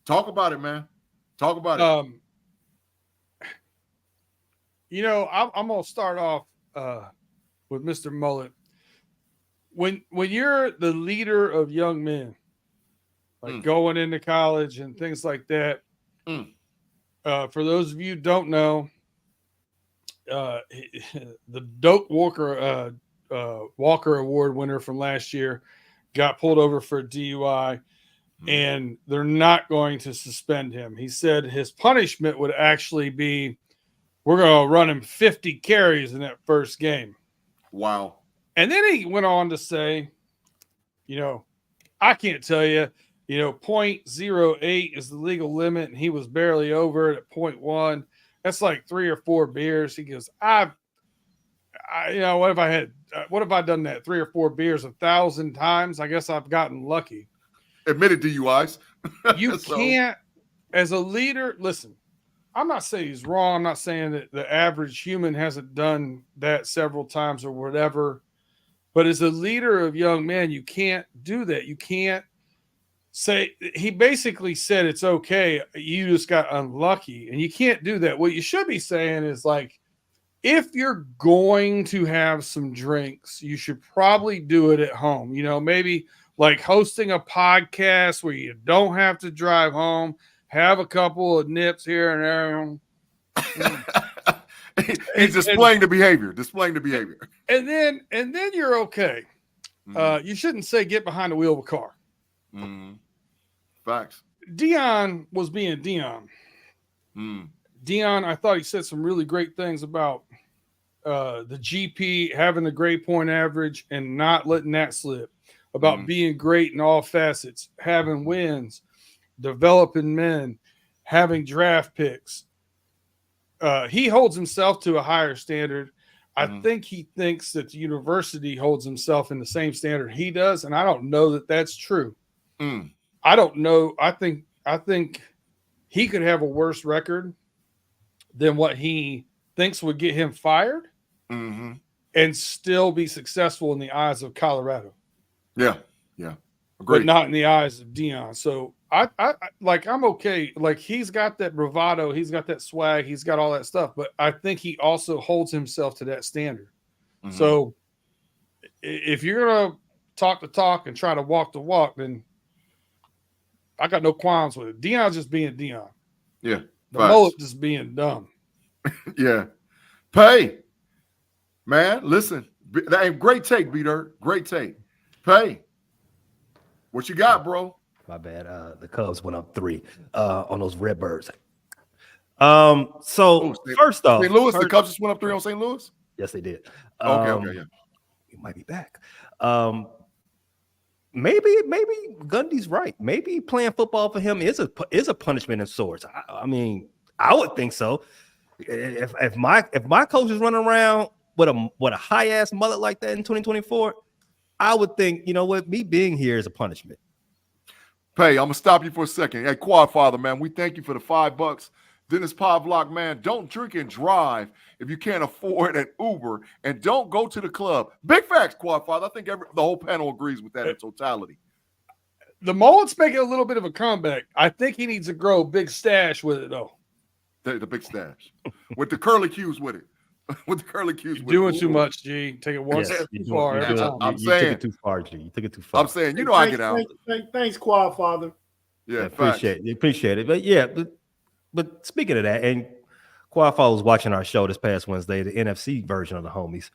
Speaker 1: Talk about it, man. Talk about it.
Speaker 4: I'm going to start off with Mr. Mullet. When you're the leader of young men, like going into college and things like that, for those of you who don't know, the Doak Walker Award winner from last year got pulled over for a DUI, and they're not going to suspend him. He said his punishment would actually be, we're going to run him 50 carries in that first game.
Speaker 1: Wow. And
Speaker 4: then he went on to say, I can't tell you, 0.08 is the legal limit, and he was barely over it at 0.1. That's like 3 or 4 beers. He goes, what if I done that 3 or 4 beers 1,000 times? I guess I've gotten lucky.
Speaker 1: Admitted DUIs.
Speaker 4: You can't, as a leader, listen, I'm not saying he's wrong. I'm not saying that the average human hasn't done that several times or whatever. But as a leader of young men, you can't do that. You can't say, he basically said it's okay. You just got unlucky. And you can't do that. What you should be saying is like, if you're going to have some drinks, you should probably do it at home. Maybe like hosting a podcast where you don't have to drive home, have a couple of nips here and there.
Speaker 1: He's displaying the behavior. And
Speaker 4: then you're okay. You shouldn't say get behind the wheel of a car.
Speaker 1: Facts.
Speaker 4: Deion was being Deion. Deion, I thought he said some really great things about the GP, having the grade point average and not letting that slip, about being great in all facets, having wins, developing men, having draft picks. He holds himself to a higher standard. I think he thinks that the university holds himself in the same standard he does, and I don't know that that's true. I don't know. I think he could have a worse record than what he thinks would get him fired, and still be successful in the eyes of Colorado.
Speaker 1: Yeah.
Speaker 4: Agreed. But not in the eyes of Deion. So I'm okay. Like, he's got that bravado, he's got that swag, he's got all that stuff, but I think he also holds himself to that standard. So if you're gonna talk the talk and try to walk the walk, then I got no qualms with it. Deion's just being Deion.
Speaker 1: Yeah.
Speaker 4: The mullet just being dumb.
Speaker 1: Yeah. Pay. Man, listen. Great take, Beater. Great take. Pay. What you got, bro?
Speaker 3: My bad. The Cubs went up 3 on those Redbirds. So first off,
Speaker 1: St. Louis, the Cubs just went up 3 on St. Louis.
Speaker 3: Yes, they did.
Speaker 1: Okay, yeah.
Speaker 3: He might be back. Maybe Gundy's right. Maybe playing football for him is a punishment of sorts. I mean, I would think so. If my coach is running around with a high ass mullet like that in 2024, I would think, you know what, me being here is a punishment.
Speaker 1: Pay, I'm gonna stop you for a second. Hey, Quad Father, man, we thank you for the $5. Dennis Pavlok, man, don't drink and drive if you can't afford an Uber, and don't go to the club. Big facts, Quad Father. I think the whole panel agrees with that in totality.
Speaker 4: The mullet's making a little bit of a comeback. I think he needs to grow a big stash with it, though.
Speaker 1: The big stash with the curly cues with it. With the curly cues.
Speaker 4: You're doing too much, G. Take it one step too far.
Speaker 1: I'm saying
Speaker 3: you took it too far, G. You took it too far.
Speaker 1: I'm saying, you know, I get out.
Speaker 2: Thanks, Quad Father.
Speaker 1: Yeah,
Speaker 3: appreciate it. But yeah, but speaking of that, and Quad Father was watching our show this past Wednesday, the NFC version of the homies.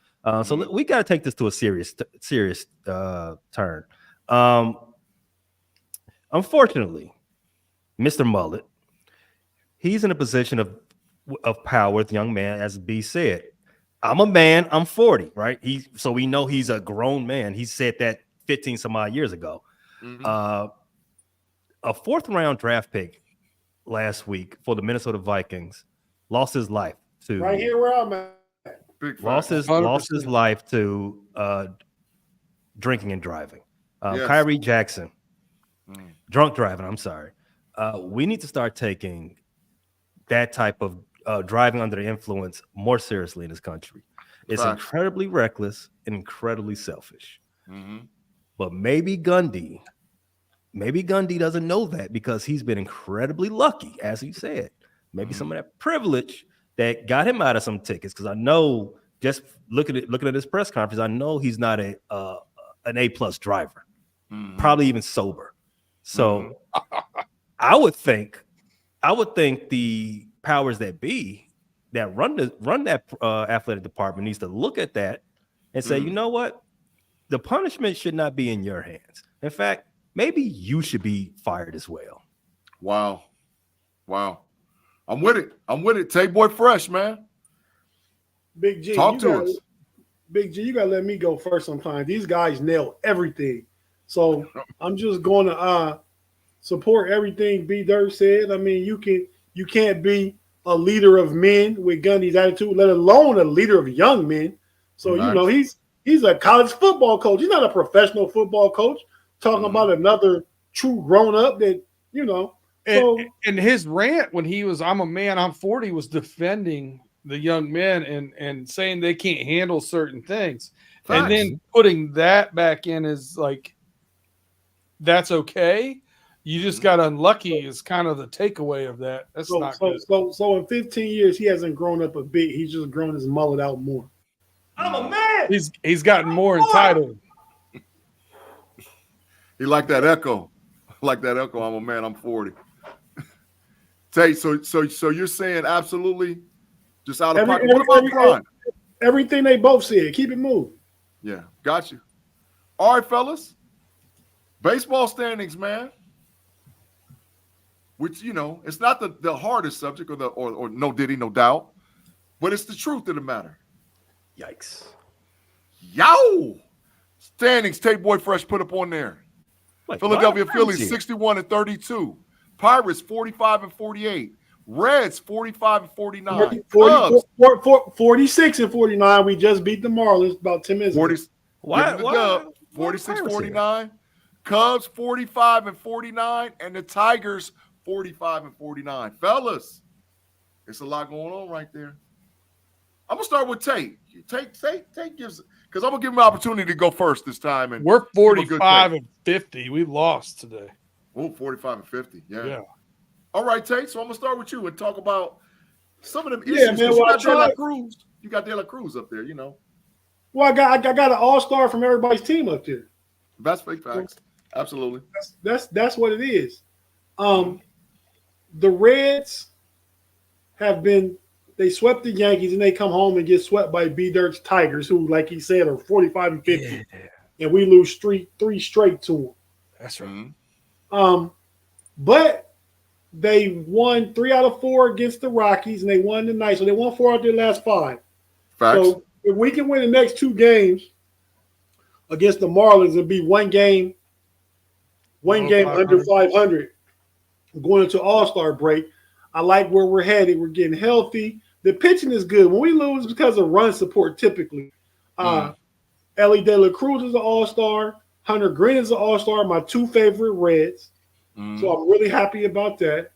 Speaker 3: So we got to take this to a serious turn. Unfortunately, Mr. Mullet, he's in a position of power with young man, as B said. I'm a man, I'm 40, right? So we know he's a grown man. He said that 15 some odd years ago. A 4th round draft pick last week for the Minnesota Vikings lost his life to
Speaker 2: right here where I'm at.
Speaker 3: Lost his life to drinking and driving.
Speaker 1: Yes.
Speaker 3: Kyrie Jackson, drunk driving. I'm sorry. We need to start taking that type of driving under the influence more seriously in this country. It's incredibly reckless and incredibly selfish. But maybe Gundy doesn't know that because he's been incredibly lucky, as he said. Maybe some of that privilege that got him out of some tickets. Because I know, just looking at his press conference, I know he's not an A+ driver, probably even sober. So I would think the powers that be that run that athletic department needs to look at that and say, you know what, the punishment should not be in your hands. In fact, maybe you should be fired as well.
Speaker 1: Wow. I'm with it. Tate Boy Fresh, man.
Speaker 2: Big G,
Speaker 1: talk to us.
Speaker 2: Big G, you gotta let me go first sometimes. These guys nail everything. So I'm just going to support everything B Dirt said. I mean, you can't be a leader of men with Gundy's attitude, let alone a leader of young men. So you know he's a college football coach. He's not a professional football coach. Talking about another true grown up that you know.
Speaker 4: And his rant when he was "I'm a man, I'm 40" was defending the young men and saying they can't handle certain things, and then putting that back in is like that's okay. You just got unlucky is kind of the takeaway of that. That's not good.
Speaker 2: So in 15 years, he hasn't grown up a bit. He's just grown his mullet out more.
Speaker 3: I'm a man.
Speaker 4: He's gotten more entitled.
Speaker 1: He like that echo. I'm a man, I'm 40. Tate, so you're saying absolutely just out of pocket. What about Prime?
Speaker 2: Everything they both said. Keep it moving.
Speaker 1: Yeah, got you. All right, fellas. Baseball standings, man. Which, you know, it's not the hardest subject or no diddy, no doubt, but it's the truth of the matter.
Speaker 3: Yikes.
Speaker 1: Yo! Standings, Tate Boy Fresh put up on there.
Speaker 3: Like,
Speaker 1: Philadelphia Phillies 61-32. Pirates 45-48. Reds 45-49.
Speaker 2: 46-49. We just beat the Marlins about 10 minutes ago.
Speaker 3: Why
Speaker 1: 46-49. Cubs 45-49, and the Tigers 45-49. Fellas, it's a lot going on right there. I'm gonna start with Tate. Tate gives, because I'm gonna give him an opportunity to go first this time. And
Speaker 4: we're 45-50. We lost today.
Speaker 1: Oh, 45-50. Yeah. All right, Tate. So I'm gonna start with you and talk about some of them issues.
Speaker 2: Yeah, man.
Speaker 1: You got De La Cruz up there, you know.
Speaker 2: Well, I got an all-star from everybody's team up there.
Speaker 1: That's fake facts. Absolutely.
Speaker 2: That's what it is. The Reds they swept the Yankees and they come home and get swept by B Dirt's Tigers, who, like he said, are 45-50. Yeah. And we lose three straight to them.
Speaker 4: That's right.
Speaker 2: But They won 3 out of 4 against the Rockies, and they won tonight. So they won 4 out of their last 5.
Speaker 1: Facts.
Speaker 2: So if we can win the next 2 games against the Marlins, it'll be one game under 500 going into All-Star break. I like where we're headed. We're getting healthy. The pitching is good. When we lose, it's because of run support typically. Ellie De La Cruz is an all-star. Hunter Green is an all-star, my 2 favorite Reds. So I'm really happy about that.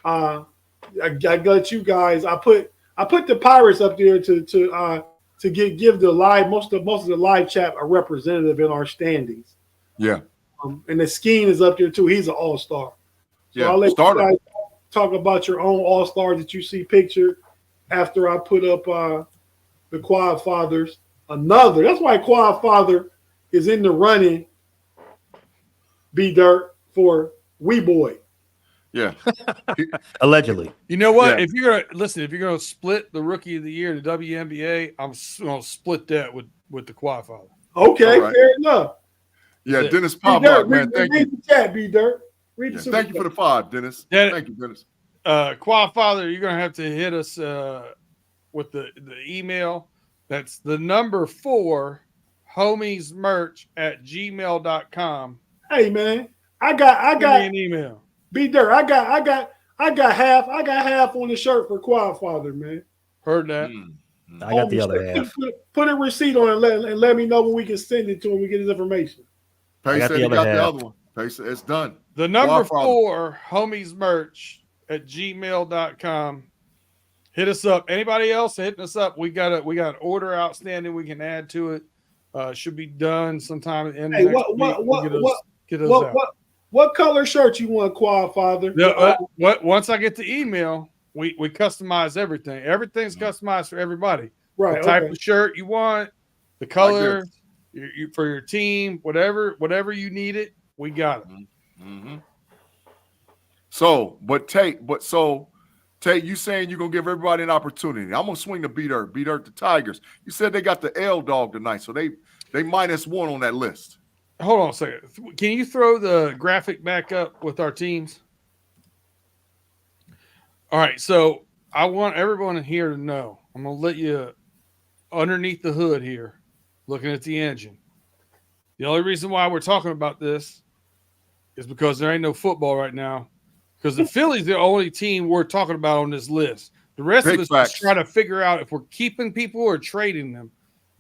Speaker 2: I got you guys. I put the Pirates up there to give the live most of the live chat a representative in our standings.
Speaker 1: Yeah.
Speaker 2: And the Skeen is up there too. He's an all-star. So
Speaker 1: Yeah.
Speaker 2: I'll let you guys talk about your own all-stars that you see pictured after I put up the Quad Fathers. That's why Quad Father is in the running, B-Dirt, for Wee Boy.
Speaker 1: Yeah.
Speaker 3: Allegedly.
Speaker 4: You know what?
Speaker 1: Yeah.
Speaker 4: If you're gonna split the Rookie of the Year to WNBA, I'm gonna split that with the Quad Father.
Speaker 2: Okay,
Speaker 1: right.
Speaker 2: fair enough.
Speaker 1: Yeah,
Speaker 4: Yeah.
Speaker 1: Dennis Pavlak, man. Thank you.
Speaker 2: Read the chat, B-Dirt. Read the
Speaker 1: Thank you for the 5, Dennis.
Speaker 4: Yeah.
Speaker 1: Thank you, Dennis.
Speaker 4: Quad Father, you're gonna have to hit us with the email. That's the number 4 homiesmerch@gmail.com.
Speaker 2: Hey man, I
Speaker 4: Give
Speaker 2: got
Speaker 4: me an email.
Speaker 2: B-Dirt. I got half on the shirt for Quad Father, man.
Speaker 4: Heard that.
Speaker 3: I got the other half.
Speaker 2: Put a receipt on it and let me know when we can send it to him. We get his information.
Speaker 1: Pace
Speaker 3: got
Speaker 1: said
Speaker 3: the
Speaker 1: he
Speaker 3: other
Speaker 1: got the
Speaker 3: half.
Speaker 1: other one. Pace said it's done.
Speaker 4: The number
Speaker 1: Quad Father.
Speaker 4: 4 homiesmerch@gmail.com. Hit us up. Anybody else hitting us up? We got an order outstanding we can add to it. Should be done sometime at the end of next week. Get those out.
Speaker 2: What color shirt you want, Quad Father?
Speaker 4: Once I get the email, we customize everything. Everything's customized for everybody.
Speaker 2: Right.
Speaker 4: The type of shirt you want, the color, you for your team, whatever you need it, we got it.
Speaker 1: So, Tate, you saying you're gonna give everybody an opportunity. I'm gonna swing the B-Dirt the Tigers. You said they got the L dog tonight, so they -1 on that list.
Speaker 4: Hold on a second. Can you throw the graphic back up with our teams? All right, so I want everyone in here to know. I'm going to let you underneath the hood here, looking at the engine. The only reason why we're talking about this is because there ain't no football right now, because the Phillies are the only team we're talking about on this list. The rest of us just trying to figure out if we're keeping people or trading them.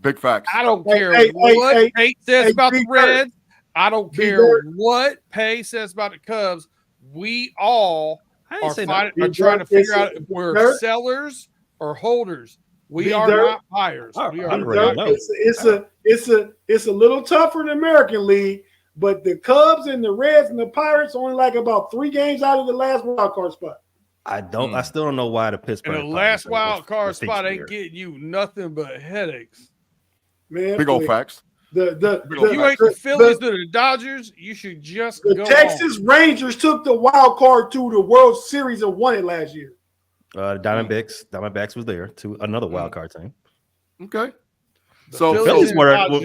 Speaker 1: Big facts.
Speaker 4: I don't care what Tate says about the Reds. I don't care what Pay says about the Cubs. We all are trying to figure out if we're sellers or holders. We are not buyers.
Speaker 2: It's a little tougher in the American League, but the Cubs and the Reds and the Pirates only like about 3 games out of the last wild card spot.
Speaker 3: I still don't know why the Pittsburgh.
Speaker 4: And the last wild card spot ain't getting you nothing but headaches.
Speaker 2: Man,
Speaker 1: big old facts.
Speaker 4: You ain't the Phillies or the Dodgers. You should just go.
Speaker 2: The Texas Rangers took the wild card to the World Series and won it last year.
Speaker 3: Diamondbacks was there to another wild card team.
Speaker 1: Okay.
Speaker 3: So Phillies went to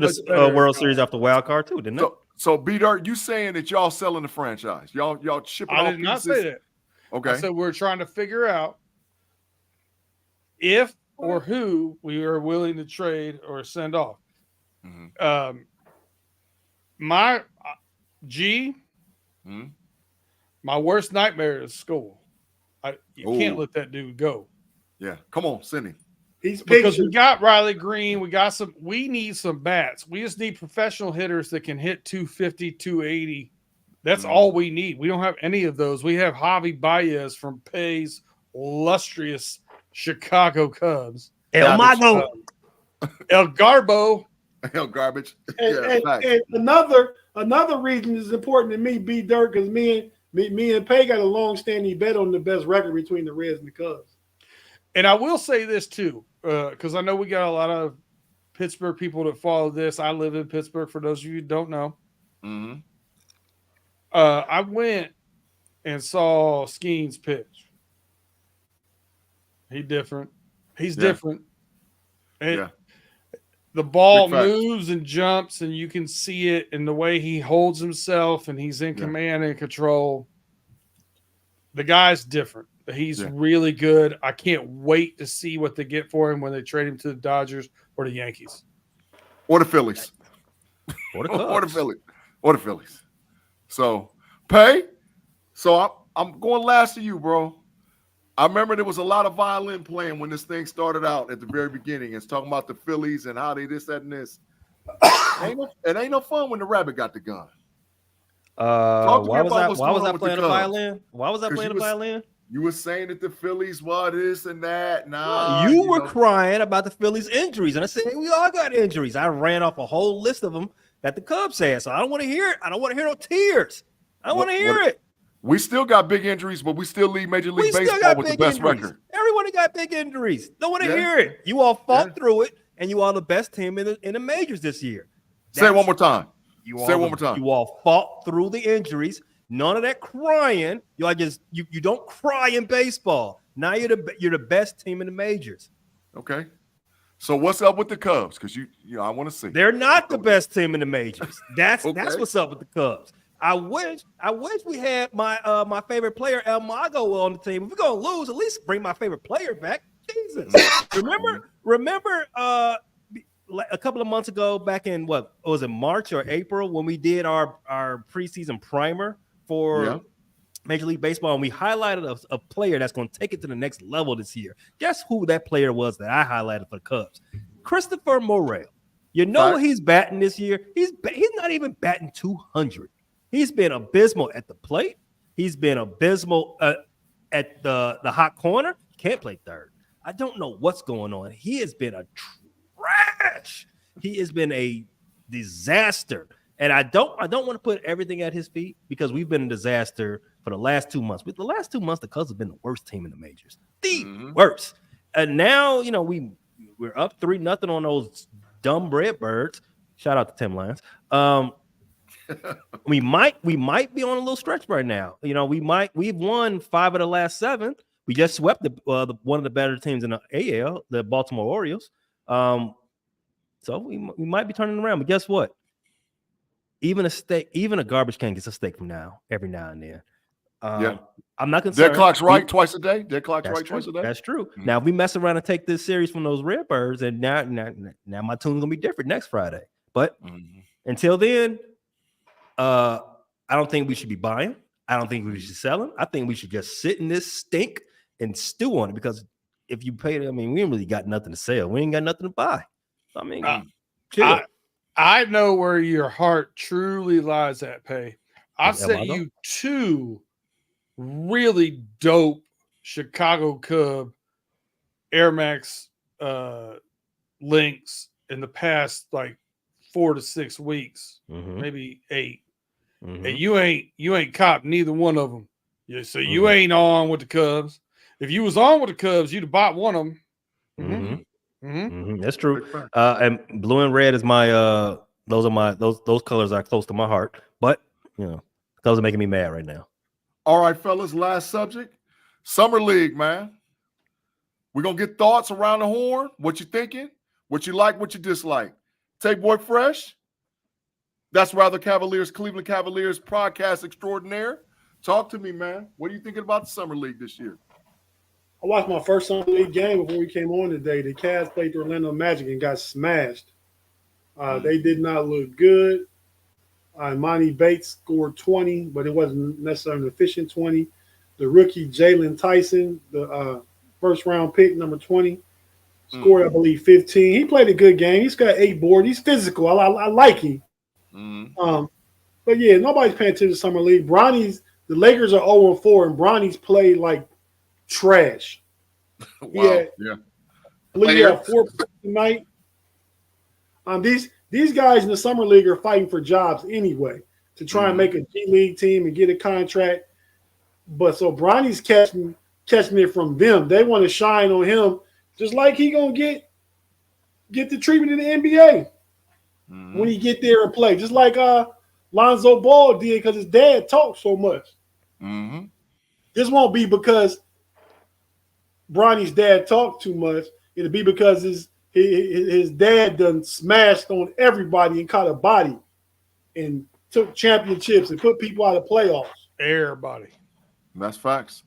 Speaker 3: the World Series after wild card too, didn't they?
Speaker 1: So B-Dirt, you saying that y'all selling the franchise? Y'all shipping off pieces?
Speaker 4: I did not say that.
Speaker 1: Okay.
Speaker 4: I said we're trying to figure out if or who we are willing to trade or send off. My my worst nightmare is school. You can't let that dude go.
Speaker 1: Yeah, come on, send him.
Speaker 4: Because we got Riley Green, we need some bats. We just need professional hitters that can hit 250, 280. That's all we need. We don't have any of those. We have Javi Baez from Pay's illustrious Chicago Cubs.
Speaker 3: El Mago.
Speaker 4: El Garbo.
Speaker 1: El Garbage.
Speaker 2: And another reason is important to me, B-Dirt, because me and Pay got a long-standing bet on the best record between the Reds and the Cubs.
Speaker 4: And I will say this too, because I know we got a lot of Pittsburgh people that follow this. I live in Pittsburgh, for those of you who don't know. I went and saw Skeens pitch. He's different. And the ball moves and jumps, and you can see it in the way he holds himself, and he's in command and control. The guy's different. He's
Speaker 1: Yeah.
Speaker 4: really good. I can't wait to see what they get for him when they trade him to the Dodgers or the Yankees.
Speaker 1: Or the Phillies.
Speaker 3: Or the
Speaker 1: Or the
Speaker 3: Cubs.
Speaker 1: Phillies. Or the Phillies. So, Pay. So I'm going last to you, bro. I remember there was a lot of violin playing when this thing started out at the very beginning. It's talking about the Phillies and how they this, that, and this. It ain't no fun when the rabbit got the gun. Talk to me
Speaker 3: Why was
Speaker 1: about
Speaker 3: I
Speaker 1: what's
Speaker 3: why
Speaker 1: going
Speaker 3: was
Speaker 1: on
Speaker 3: I
Speaker 1: with
Speaker 3: playing
Speaker 1: the
Speaker 3: the
Speaker 1: Cubs.
Speaker 3: violin? Why was I
Speaker 1: 'Cause
Speaker 3: playing
Speaker 1: you
Speaker 3: the
Speaker 1: was-
Speaker 3: violin?
Speaker 1: You were saying that the Phillies, this and that. Nah,
Speaker 3: you were
Speaker 1: know.
Speaker 3: crying about the Phillies' injuries, and I said, hey, we all got injuries. I ran off a whole list of them that the Cubs had, so I don't want to hear it. I don't want to hear no tears. I don't want to hear it.
Speaker 1: We still got big injuries, but we still lead Major League
Speaker 3: We still
Speaker 1: Baseball
Speaker 3: got
Speaker 1: with the
Speaker 3: big
Speaker 1: best
Speaker 3: injuries.
Speaker 1: record.
Speaker 3: Everybody got big injuries. Don't want to
Speaker 1: Yeah.
Speaker 3: hear it. You all fought
Speaker 1: Yeah.
Speaker 3: through it, and you are the best team in the majors this year.
Speaker 1: Say it one more time.
Speaker 3: You
Speaker 1: Say it one more time.
Speaker 3: You all fought through the injuries. None of that crying. You don't cry in baseball. Now you're the best team in the majors.
Speaker 1: Okay. So what's up with the Cubs? Because I want to see.
Speaker 3: They're not the best team in the majors. That's
Speaker 1: Okay.
Speaker 3: what's up with the Cubs. I wish we had my favorite player El Mago on the team. If we're gonna lose, at least bring my favorite player back. Jesus. Remember a couple of months ago, back in what was it, March or April, when we did our preseason primer for Major League Baseball, and we highlighted a player that's going to take it to the next level this year. Guess who that player was that I highlighted for the Cubs? Christopher Morel. You know what he's batting this year? He's not even batting 200. He's been abysmal at the plate. He's been abysmal at the hot corner. Can't play third. I don't know what's going on. He has been a trash. He has been a disaster. And I don't want to put everything at his feet because we've been a disaster for the last 2 months. With the last 2 months, the Cubs have been the worst team in the majors. The worst. And now, we're up 3-0 on those dumb Redbirds. Shout out to Tim Lyons. We might be on a little stretch right now. We've won 5 of the last 7. We just swept one of the better teams in the AL, the Baltimore Orioles. So we might be turning around. But guess what? Even a garbage can gets a steak from every now and then. I'm not concerned.
Speaker 1: Dead clock's right twice a day. Dead clock's right twice a day.
Speaker 3: That's true. Now, if we mess around and take this series from those Redbirds, and now my tune's gonna be different next Friday. But until then, I don't think we should be buying. I don't think we should sell them. I think we should just sit in this stink and stew on it, because if you pay it, we ain't really got nothing to sell. We ain't got nothing to buy. Chill.
Speaker 4: I know where your heart truly lies at, Pay. I sent you 2 really dope Chicago Cub Air Max links in the past 4 to 6 weeks, maybe 8. And you ain't copped neither one of them. So you ain't on with the Cubs. If you was on with the Cubs, you'd have bought one of them.
Speaker 3: That's true. And blue and red is my those colors are close to my heart. But those are making me mad right now.
Speaker 1: All right, fellas, last subject. Summer League, man. We're gonna get thoughts around the horn. What you thinking? What you like, what you dislike. Take Boy Fresh. That's Rather Cavaliers, Cleveland Cavaliers podcast extraordinaire. Talk to me, man. What are you thinking about the Summer League this year?
Speaker 2: I watched my first Summer League game before we came on today. The Cavs played the Orlando Magic and got smashed. They did not look good. Monty Bates scored 20, but it wasn't necessarily an efficient 20. The rookie Jalen Tyson, the first-round pick, number 20, scored, I believe, 15. He played a good game. He's got 8 boards. He's physical. I like him. But, yeah, nobody's paying attention to Summer League. The Lakers are 0-4, and Bronny's played like trash.
Speaker 1: Wow.
Speaker 2: He had 4 points tonight. These guys in the Summer League are fighting for jobs anyway to try and make a G League team and get a contract. But so Bronny's catching it from them. They want to shine on him, just like he gonna get the treatment in the NBA when he get there and play, just like Lonzo Ball did because his dad talked so much. This won't be because Bronny's dad talked too much. It'll be because his dad done smashed on everybody and caught a body and took championships and put people out of playoffs.
Speaker 4: Everybody.
Speaker 1: That's facts.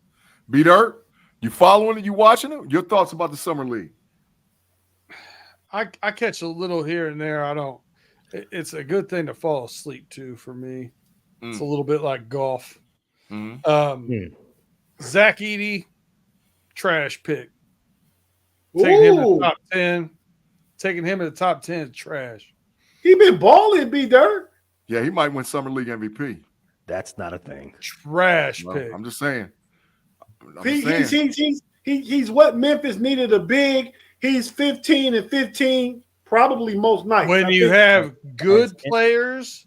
Speaker 1: B-Dirt, you following it? You watching it? Your thoughts about the summer league?
Speaker 4: I catch a little here and there. I don't. It's a good thing to fall asleep to for me. It's a little bit like golf. Zach Edey, trash pick. Taking him in the top 10. Taking him in the top 10 is trash.
Speaker 2: He been balling, B-Dirt.
Speaker 1: Yeah, he might win summer league MVP.
Speaker 3: That's not a thing.
Speaker 4: Trash
Speaker 1: Well,
Speaker 4: pick.
Speaker 1: I'm just saying.
Speaker 2: He's what Memphis needed a big. He's 15 and 15 probably most nights.
Speaker 4: When you have good players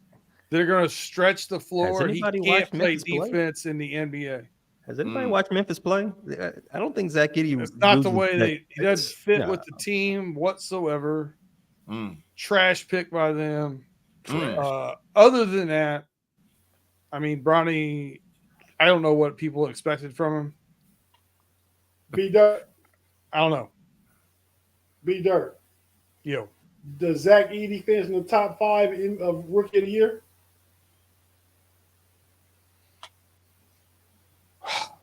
Speaker 4: that are going to stretch the floor, he
Speaker 3: anybody
Speaker 4: can't
Speaker 3: watched
Speaker 4: play
Speaker 3: Memphis play?
Speaker 4: defense in the NBA.
Speaker 3: Has anybody watched Memphis play? I don't think Zach Edey.
Speaker 4: It's not the way he doesn't fit with the team whatsoever. Trash pick by them. Other than that, I mean, Bronny, I don't know what people expected from him.
Speaker 2: B-Dirt.
Speaker 4: I don't know.
Speaker 2: B-Dirt.
Speaker 4: Yo.
Speaker 2: Does Zach Edey finish in the top 5 of Rookie of the Year?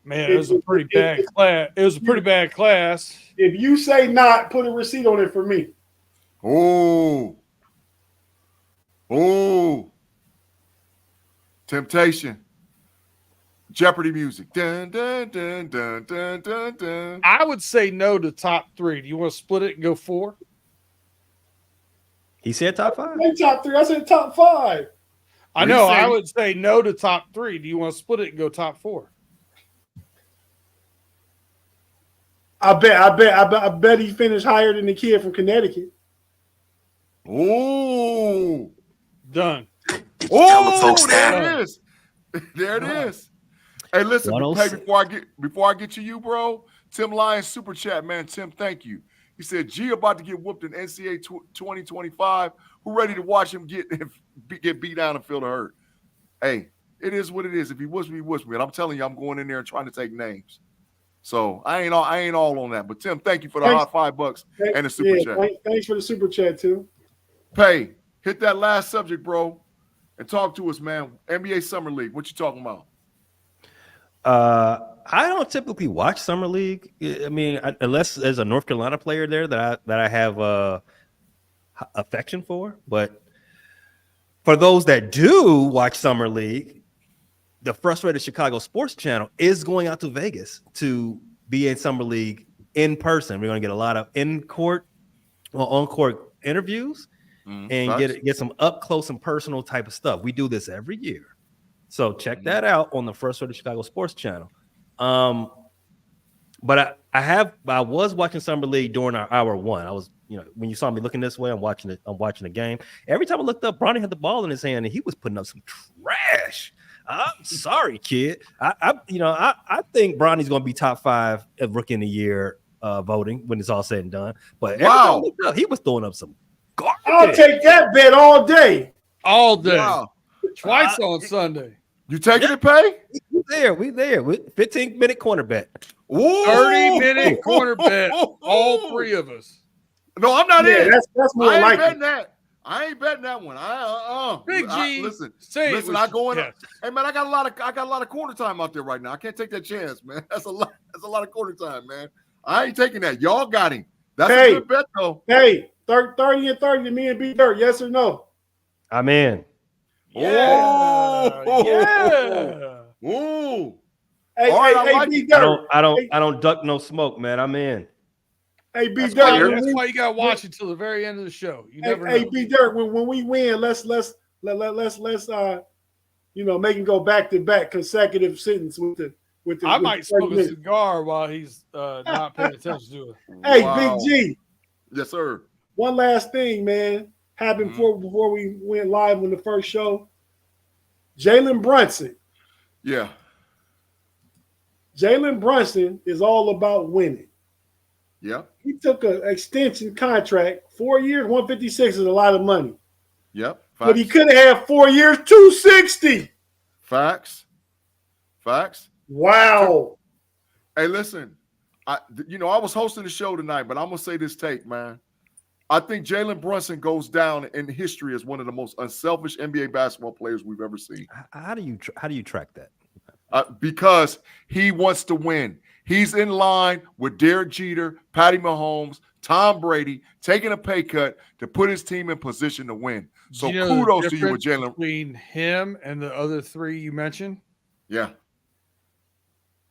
Speaker 4: Man, it was a pretty bad class. It was a pretty bad class.
Speaker 2: If you say not, put a receipt on it for me.
Speaker 1: Oh. Temptation. Jeopardy music. Dun, dun, dun, dun, dun, dun, dun.
Speaker 4: I would say no to top 3. Do you want to split it and go 4?
Speaker 3: He said top 5.
Speaker 2: I said top 3. I said top 5.
Speaker 4: I know. I would say no to top 3. Do you want to split it and go top 4?
Speaker 2: I bet he finished higher than the kid from Connecticut.
Speaker 1: Oh.
Speaker 4: Done.
Speaker 1: Oh, there it is. There it is. Hey, listen, hey, before I get to you, bro, Tim Lyons super chat, man. Tim, thank you. He said, G about to get whooped in NCAA 2025. Who ready to watch him get beat down and feel the hurt? Hey, it is what it is. If he whoops me, he whoops me. And I'm telling you, I'm going in there and trying to take names. So I ain't all on that. But Tim, thank you for the hot $5 and the super chat.
Speaker 2: Thanks for the super chat too.
Speaker 1: Pay, hit that last subject, bro, and talk to us, man. NBA Summer League. What you talking about?
Speaker 3: I don't typically watch Summer League. I mean, unless there's a North Carolina player there that I have affection for. But for those that do watch Summer League, the Frustrated Chicago Sports Channel is going out to Vegas to be in Summer League in person. We're going to get a lot of on-court interviews and get some up close and personal type of stuff. We do this every year. So check that out on the Frustrated Chicago Sports Channel. But I was watching Summer League during our hour one. I was, when you saw me looking this way, I'm watching the game. Every time I looked up, Bronny had the ball in his hand and he was putting up some trash. I'm sorry, kid. I think Bronny's going to be top 5 of Rookie of the Year voting when it's all said and done. But every time I looked up, he was throwing up some garbage.
Speaker 2: I'll take that bet all day.
Speaker 4: All day.
Speaker 1: Wow.
Speaker 4: Twice on Sunday.
Speaker 1: You taking it, Pay?
Speaker 3: We there. 15-minute corner bet.
Speaker 4: 30-minute corner bet. All 3 of us.
Speaker 1: No, I'm not in.
Speaker 2: That's more like
Speaker 1: betting that. I ain't betting that one.
Speaker 4: Big G.
Speaker 1: Listen.
Speaker 4: Yes.
Speaker 1: Hey man, I got a lot of corner time out there right now. I can't take that chance, man. That's a lot of corner time, man. I ain't taking that. Y'all got him. That's a good bet though.
Speaker 2: Hey, 30 and 30 to me and B-Dirt. Yes or no?
Speaker 3: I'm in.
Speaker 4: Yeah.
Speaker 1: Ooh.
Speaker 2: Hey,
Speaker 1: All right,
Speaker 2: hey, B-Dirt.
Speaker 3: I don't duck no smoke, man. I'm in.
Speaker 2: Hey,
Speaker 4: That's
Speaker 2: B-Dirt.
Speaker 4: why you gotta watch it till the very end of the show. You never know.
Speaker 2: Hey, B-Dirt. When we win, let's make him go back to back consecutive sentence with the.
Speaker 4: I might smoke a cigar while he's not paying attention to it.
Speaker 2: Hey,
Speaker 1: Wow.
Speaker 2: Big G.
Speaker 1: Yes, sir.
Speaker 2: One last thing, man. Happened before we went live on the first show. Jalen Brunson.
Speaker 1: Yeah.
Speaker 2: Jalen Brunson is all about winning.
Speaker 1: Yep.
Speaker 2: He took an extension contract, 4 years, 156 is a lot of money.
Speaker 1: Yep. Facts.
Speaker 2: But he could have had 4 years, 260.
Speaker 1: Facts.
Speaker 2: Wow.
Speaker 1: Hey, listen. I was hosting the show tonight, but I'm gonna say this take, man. I think Jalen Brunson goes down in history as one of the most unselfish NBA basketball players we've ever seen.
Speaker 3: How do you track that?
Speaker 1: Because he wants to win. He's in line with Derek Jeter, Patty Mahomes, Tom Brady, taking a pay cut to put his team in position to win. So
Speaker 4: Do you know
Speaker 1: kudos
Speaker 4: the
Speaker 1: to you with
Speaker 4: difference
Speaker 1: Jalen.
Speaker 4: between him and the other three you mentioned?
Speaker 1: Yeah,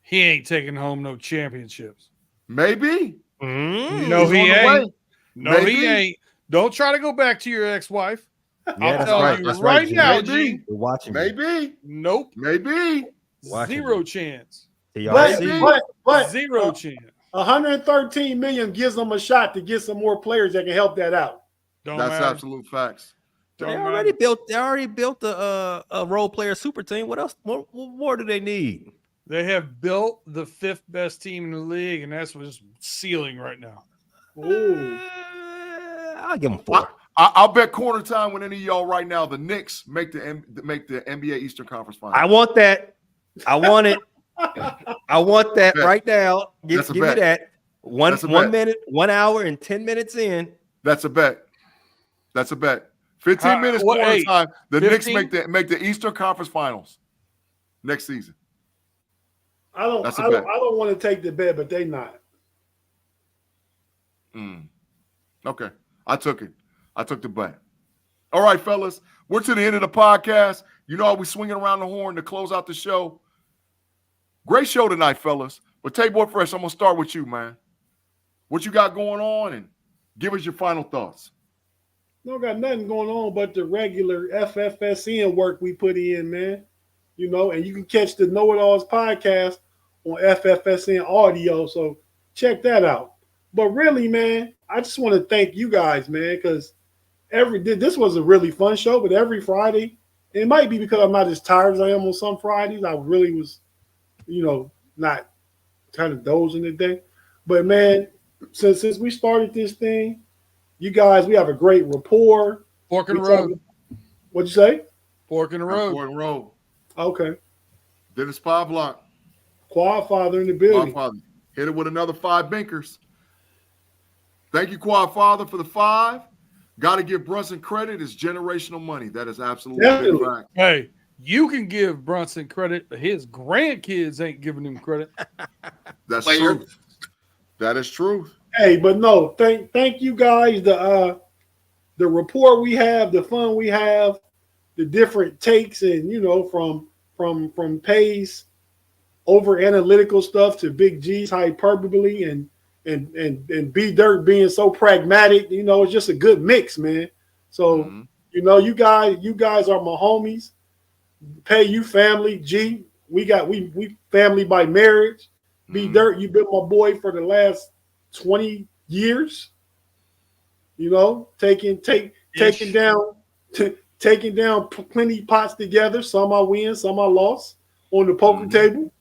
Speaker 4: He ain't taking home no championships.
Speaker 1: maybe.
Speaker 4: No,
Speaker 1: He's
Speaker 4: he
Speaker 1: on the way.
Speaker 4: ain't. No,
Speaker 1: Maybe.
Speaker 4: he ain't. Don't try to go back to your ex-wife.
Speaker 3: Yeah,
Speaker 4: I'll
Speaker 3: that's
Speaker 4: tell
Speaker 3: right.
Speaker 4: you
Speaker 3: That's
Speaker 4: right
Speaker 3: right,
Speaker 4: now,
Speaker 1: Jimmy.
Speaker 4: G.
Speaker 3: We're watching.
Speaker 1: Maybe.
Speaker 4: Nope.
Speaker 1: Maybe.
Speaker 3: Watching
Speaker 4: Zero
Speaker 3: you.
Speaker 4: chance.
Speaker 2: But
Speaker 4: Zero chance.
Speaker 2: 113 million gives them a shot to get some more players that can help that out.
Speaker 4: Don't
Speaker 1: That's
Speaker 4: matter.
Speaker 1: absolute facts.
Speaker 3: They
Speaker 4: Don't
Speaker 3: already
Speaker 4: matter.
Speaker 3: built a role player super team. What else? What more do they need?
Speaker 4: They have built the fifth best team in the league, and that's what's ceiling right now.
Speaker 2: Ooh.
Speaker 3: I'll give them 4.
Speaker 1: I'll bet corner time with any of y'all right now. The Knicks make the NBA Eastern Conference Finals.
Speaker 3: I want that. I want it. I want that
Speaker 1: Bet.
Speaker 3: right now. Give
Speaker 1: That's a
Speaker 3: me
Speaker 1: bet.
Speaker 3: that. One
Speaker 1: That's a bet.
Speaker 3: minute, 1 hour, and 10 minutes in.
Speaker 1: That's a bet. That's a bet. 15 minutes corner
Speaker 4: hey,
Speaker 1: time. The
Speaker 4: 15?
Speaker 1: Knicks make the Eastern Conference Finals next season.
Speaker 2: I don't want to take the bet, but they not.
Speaker 1: Okay. I took it. I took the bet. All right, fellas. We're to the end of the podcast. You know how we swinging around the horn to close out the show. Great show tonight, fellas. But Tate Boy Fresh, I'm going to start with you, man. What you got going on, and give us your final thoughts.
Speaker 2: No, got nothing going on but the regular FFSN work we put in, man. You know, and you can catch the Know It Alls podcast on FFSN audio, so check that out. But really, man, I just want to thank you guys, man, because this was a really fun show, but every Friday, it might be because I'm not as tired as I am on some Fridays. I really was, not kind of dozing today. But, man, since we started this thing, you guys, we have a great rapport.
Speaker 4: Fork in the road.
Speaker 2: What'd you say?
Speaker 4: Fork in the road.
Speaker 1: Fork in the road.
Speaker 2: Okay.
Speaker 1: Dennis Pavlok.
Speaker 2: Quad Father in the building.
Speaker 1: Quad Father. Hit it with another 5 binkers. Thank you, Quad Father, for the 5. Got to give Brunson credit. It's generational money. That is absolutely a big fact.
Speaker 4: Hey, you can give Brunson credit, but his grandkids ain't giving him credit.
Speaker 1: That's true. That is truth.
Speaker 2: Hey, but no, thank you guys. The rapport we have, the fun we have, the different takes, and from Pay's over analytical stuff to Big G's hyperbole and B Dirt being so pragmatic. It's just a good mix, man. So you guys are my homies. Pay, you family. G, we family by marriage. B Dirt, you've been my boy for the last 20 years. Taking down plenty pots together. Some I win, some I lost on the poker table.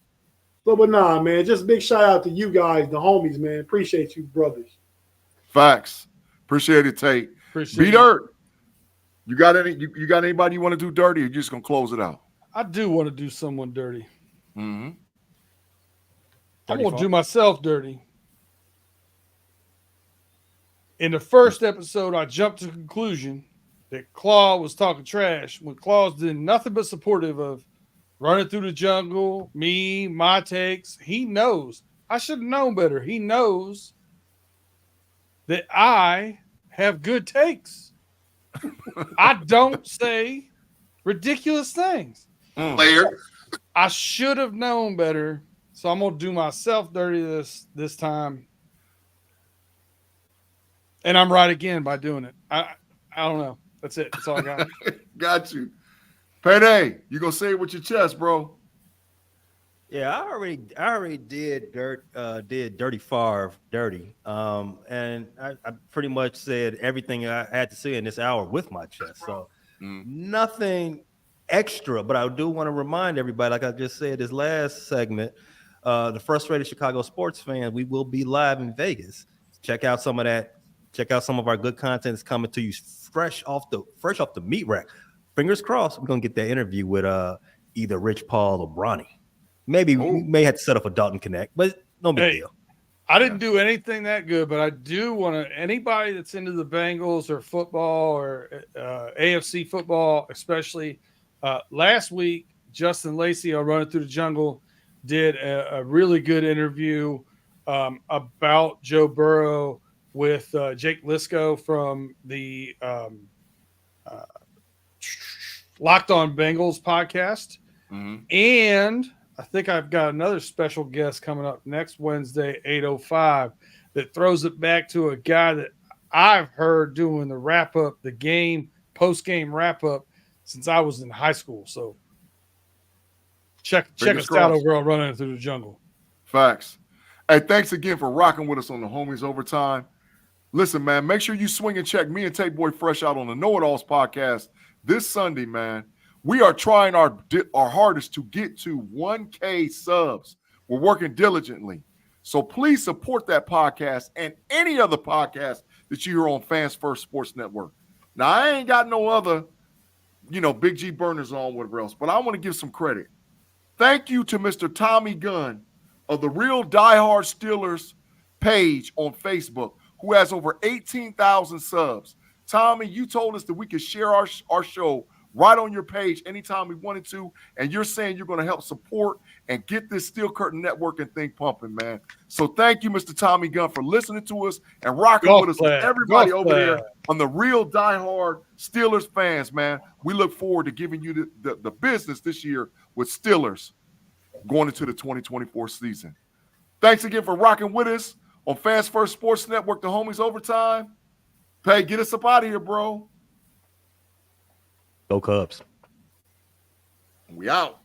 Speaker 2: But nah, man, just big shout out to you guys, the homies, man. Appreciate you, brothers.
Speaker 1: Facts. Appreciate it, Tate. B Dirt. You got anybody you want to do dirty, or you just gonna close it out?
Speaker 4: I do want to do someone dirty.
Speaker 1: Mm-hmm.
Speaker 4: I'm gonna do myself dirty. In the first episode, I jumped to the conclusion that Claw was talking trash when Claw's did nothing but supportive of running through the jungle, me, my takes. He knows. I should have known better. He knows that I have good takes. I don't say ridiculous things.
Speaker 1: Player.
Speaker 4: I should have known better. So I'm going to do myself dirty this time. And I'm right again by doing it. I don't know. That's it. That's all I got.
Speaker 1: Got you. Payday, you gonna say it with your chest, bro?
Speaker 3: Yeah, I already did Dirty Favre dirty. And I pretty much said everything I had to say in this hour with my chest. So nothing extra, but I do want to remind everybody, like I just said this last segment, the Frustrated Chicago sports fan, we will be live in Vegas. Check out some of that. Check out some of our good content that's coming to you fresh off the meat rack. Fingers crossed, we're gonna get that interview with either Rich Paul or Bronny. Maybe we may have to set up a Dalton Connect, but no big deal.
Speaker 4: I didn't do anything that good, but I do want to. Anybody that's into the Bengals or football or AFC football, especially last week, Justin Lacey on Running Through the Jungle did a really good interview about Joe Burrow with Jake Lisco from the Locked On Bengals podcast.
Speaker 1: Mhm.
Speaker 4: And I think I've got another special guest coming up next Wednesday, 8:05, that throws it back to a guy that I've heard doing the wrap-up, the game, post-game wrap-up since I was in high school. So check
Speaker 1: Fingers
Speaker 4: us out
Speaker 1: crossed.
Speaker 4: over on Running Through the Jungle.
Speaker 1: Facts. Hey, thanks again for rocking with us on the Homies Overtime. Listen, man, make sure you swing and check me and Tate Boy Fresh out on the Know It Alls podcast this Sunday, man. We are trying our hardest to get to 1K subs. We're working diligently. So please support that podcast and any other podcast that you hear on Fans First Sports Network. Now, I ain't got no other, Big G burners on whatever else, but I want to give some credit. Thank you to Mr. Tommy Gunn of the Real Diehard Steelers page on Facebook, who has over 18,000 subs. Tommy, you told us that we could share our show right on your page anytime we wanted to, and you're saying you're going to help support and get this Steel Curtain Networking thing pumping, man. So thank you, Mr. Tommy Gunn, for listening to us and rocking with us, with everybody over there on the Real Diehard Steelers fans, man. We look forward to giving you the business this year with Steelers going into the 2024 season. Thanks again for rocking with us on Fans First Sports Network, the Homies Overtime. Pay, get us up out of here, bro.
Speaker 3: Go Cubs.
Speaker 1: We out.